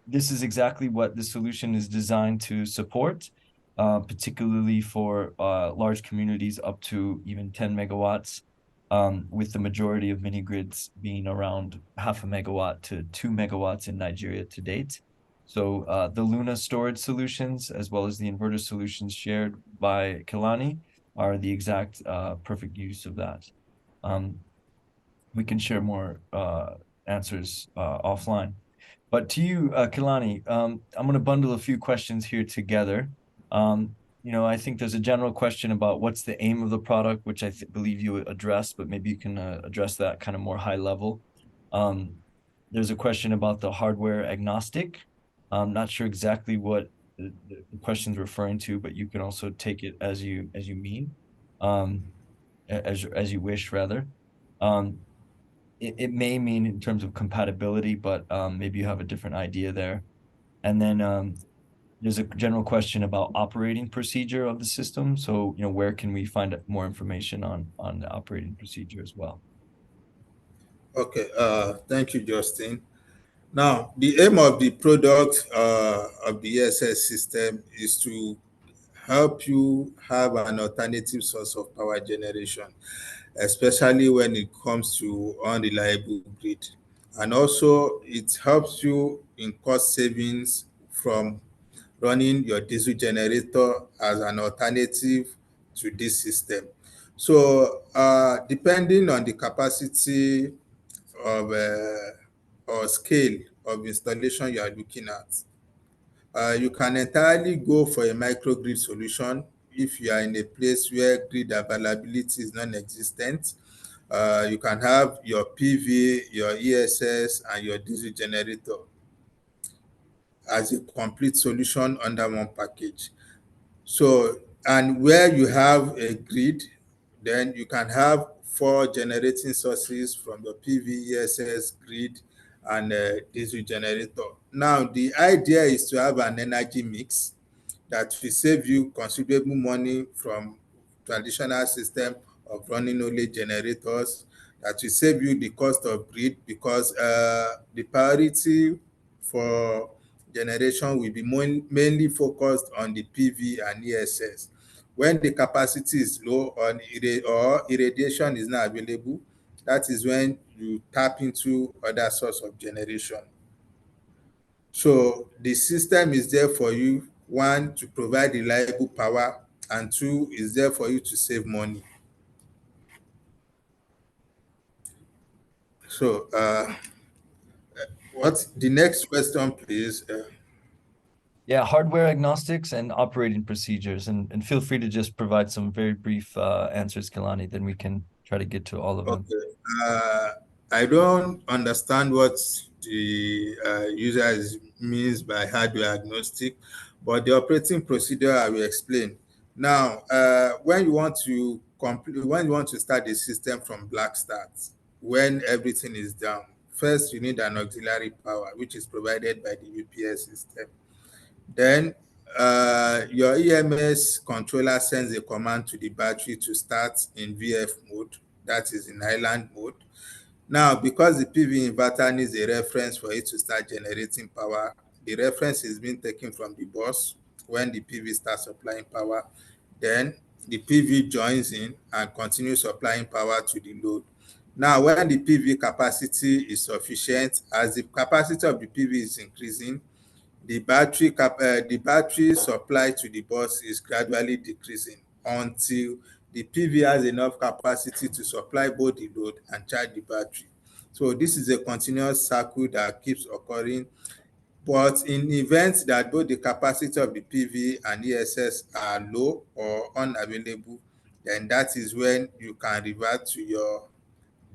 This is exactly what the solution is designed to support, particularly for large communities up to even 10 megawatts, with the majority of mini grids being around 0.5 megawatt to 2 megawatts in Nigeria to date. So the Luna storage solutions, as well as the inverter solutions shared by Kelani, are the exact perfect use of that. We can share more answers offline. But to you, Kelani, I'm going to bundle a few questions here together. I think there's a general question about what's the aim of the product, which I believe you addressed, but maybe you can address that kind of more high level. There's a question about the hardware agnostic. I'm not sure exactly what the question's referring to, but you can also take it as you mean, as you wish, rather. It may mean in terms of compatibility, but maybe you have a different idea there. And then there's a general question about operating procedure of the system. So, where can we find more information on the operating procedure as well? Okay. Thank you, Justin. Now, the aim of the product of the ESS system is to help you have an alternative source of power generation, especially when it comes to unreliable grid. And also, it helps you in cost savings from running your diesel generator as an alternative to this system. So, depending on the capacity of or scale of installation you are looking at, you can entirely go for a microgrid solution if you are in a place where grid availability is non-existent. You can have your PV, your ESS, and your diesel generator as a complete solution under one package. So, and where you have a grid, then you can have 4 generating sources from your PV, ESS, grid, and diesel generator. Now, the idea is to have an energy mix that will save you considerable money from traditional system of running only generators, that will save you the cost of grid, because the priority for generation will be mainly focused on the PV and ESS. When the capacity is low or irradiation is not available, that is when you tap into other source of generation. So the system is there for you, one, to provide reliable power, and two, is there for you to save money. So what's the next question, please? Yeah, hardware agnostics and operating procedures, and feel free to just provide some very brief answers, Kelani, then we can try to get to all of them. Okay. I don't understand what the user means by hardware agnostic, but the operating procedure I will explain. Now, when you want to start the system from black start, when everything is down, first you need an auxiliary power, which is provided by the UPS system. Then your EMS controller sends a command to the battery to start in VF mode, that is in island mode. Now, because the PV inverter needs a reference for it to start generating power, the reference is being taken from the bus when the PV starts supplying power. Then the PV joins in and continues supplying power to the load. Now, when the PV capacity is sufficient, as the capacity of the PV is increasing, the battery supply to the bus is gradually decreasing until the PV has enough capacity to supply both the load and charge the battery. So this is a continuous cycle that keeps occurring. But in events that both the capacity of the PV and ESS are low or unavailable, then that is when you can revert to your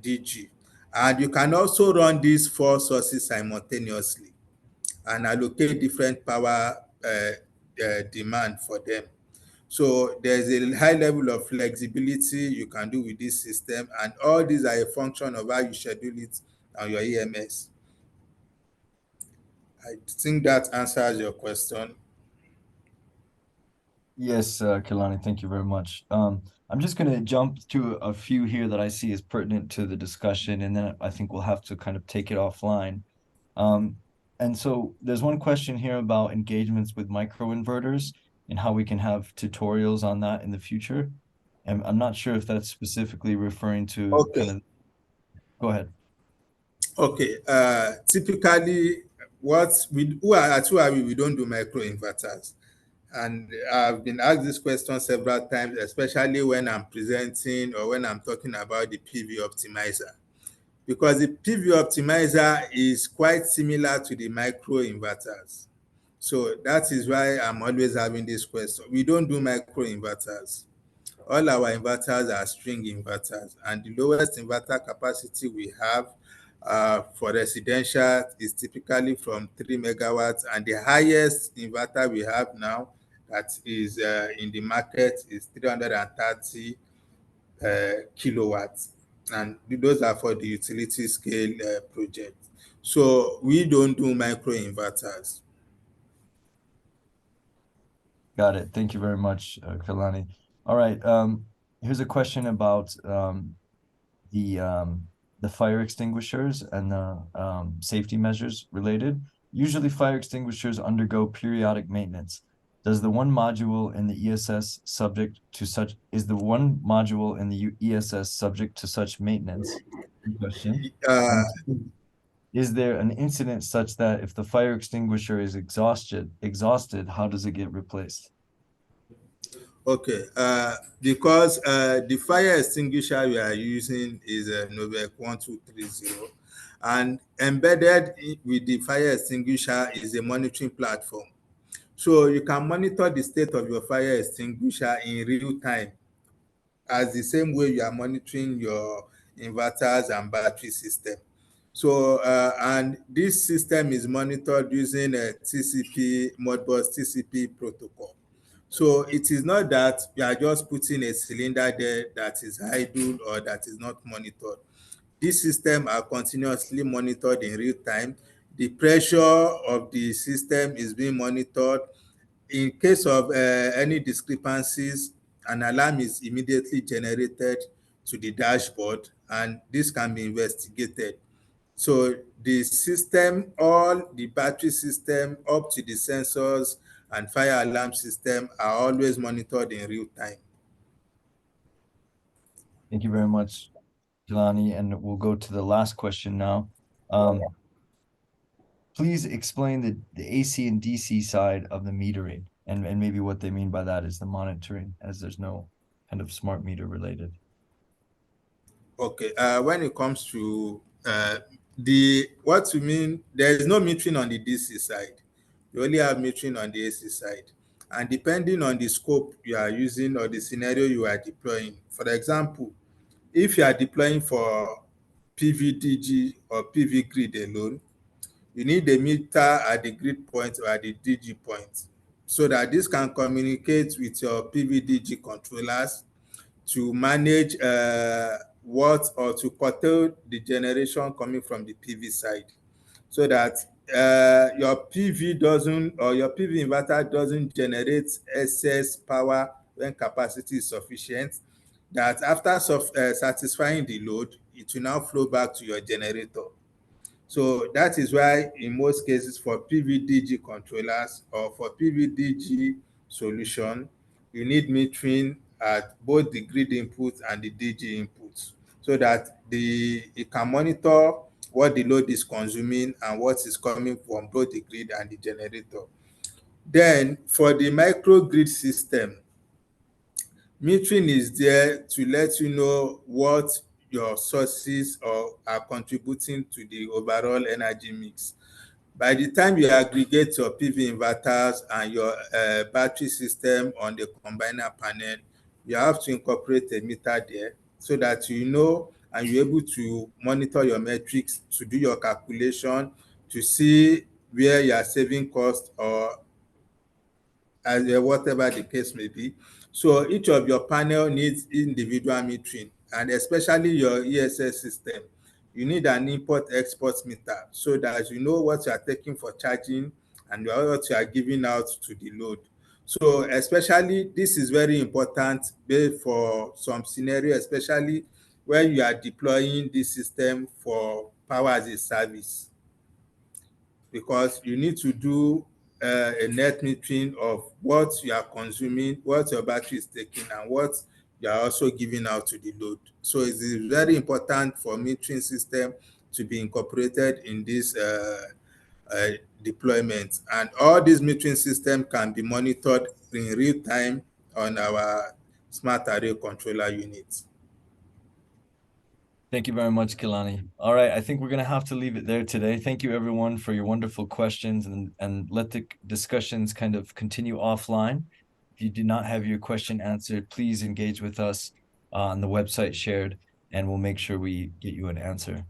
DG. And you can also run these 4 sources simultaneously and allocate different power demand for them. So there's a high level of flexibility you can do with this system, and all these are a function of how you schedule it on your EMS. I think that answers your question. Yes, Kelani, thank you very much. I'm just going to jump to a few here that I see as pertinent to the discussion, and then I think we'll have to kind of take it offline. And so there's one question here about engagements with microinverters and how we can have tutorials on that in the future. And I'm not sure if that's specifically referring to kind of, go ahead. Okay, typically at Huawei, we don't do microinverters. And I've been asked this question several times, especially when I'm presenting or when I'm talking about the PV optimizer. Because the PV optimizer is quite similar to the microinverters. So that is why I'm always having this question. We don't do microinverters. All our inverters are string inverters, and the lowest inverter capacity we have for residential is typically from 3 megawatts, and the highest inverter we have now that is in the market is 330 kilowatts, and those are for the utility scale project. So we don't do micro inverters. Got it. Thank you very much, Kelani. All right. Here's a question about the fire extinguishers and the safety measures related. Usually fire extinguishers undergo periodic maintenance. Is the one module in the ESS subject to such maintenance? Question. Is there an incident such that if the fire extinguisher is exhausted, how does it get replaced? Okay, because the fire extinguisher we are using is a Novec 1230, and embedded with the fire extinguisher is a monitoring platform. So you can monitor the state of your fire extinguisher in real time, as the same way you are monitoring your inverters and battery system. So, and this system is monitored using a TCP, Modbus TCP protocol. So it is not that you are just putting a cylinder there that is idle or that is not monitored. These systems are continuously monitored in real time. The pressure of the system is being monitored. In case of any discrepancies, an alarm is immediately generated to the dashboard, and this can be investigated. So the system, all the battery system up to the sensors and fire alarm system are always monitored in real time. Thank you very much, Kelani, and we'll go to the last question now. Please explain the AC and DC side of the metering, and maybe what they mean by that is the monitoring, as there's no kind of smart meter related. Okay, when it comes to what you mean, there is no metering on the DC side. You only have metering on the AC side. And depending on the scope you are using or the scenario you are deploying, for example, if you are deploying for PVDG or PV grid alone, you need a meter at the grid point or at the DG point so that this can communicate with your PVDG controllers to manage or to curtail the generation coming from the PV side, so that your PV doesn't, or your PV inverter doesn't generate excess power when capacity is sufficient, that after satisfying the load, it will now flow back to your generator. So that is why in most cases for PVDG controllers or for PVDG solution, you need metering at both the grid input and the DG input, so that it can monitor what the load is consuming and what is coming from both the grid and the generator. Then for the microgrid system, metering is there to let you know what your sources are contributing to the overall energy mix. By the time you aggregate your PV inverters and your battery system on the combiner panel, you have to incorporate a meter there so that you know and you're able to monitor your metrics, to do your calculation, to see where you are saving cost or whatever the case may be. So each of your panel needs individual metering, and especially your ESS system. You need an import-export meter so that you know what you are taking for charging and what you are giving out to the load. So especially this is very important for some scenario, especially when you are deploying this system for power as a service, because you need to do a net metering of what you are consuming, what your battery is taking, and what you are also giving out to the load. So it is very important for metering system to be incorporated in this deployment. And all these metering system can be monitored in real time on our smart array controller units. Thank you very much, Kelani. All right, I think we're going to have to leave it there today. Thank you, everyone, for your wonderful questions, and let the discussions kind of continue offline. If you do not have your question answered, please engage with us on the website shared, and we'll make sure we get you an answer.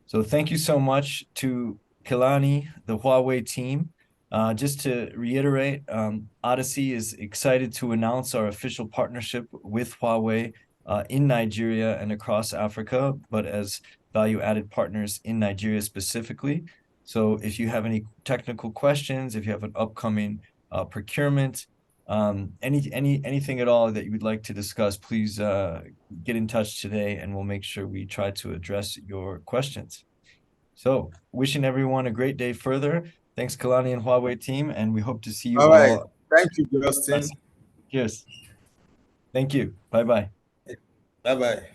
So thank you so much to Kelani, the Huawei team. Just to reiterate, Odyssey is excited to announce our official partnership with Huawei in Nigeria and across Africa, but as value-added partners in Nigeria specifically. So if you have any technical questions, if you have an upcoming procurement, anything at all that you would like to discuss, please get in touch today, and we'll make sure we try to address your questions. So wishing everyone a great day further. Thanks, Kelani and Huawei team, and we hope to see you all. Right. Thank you, Justin. Cheers. Thank you. Bye-bye. Bye-bye.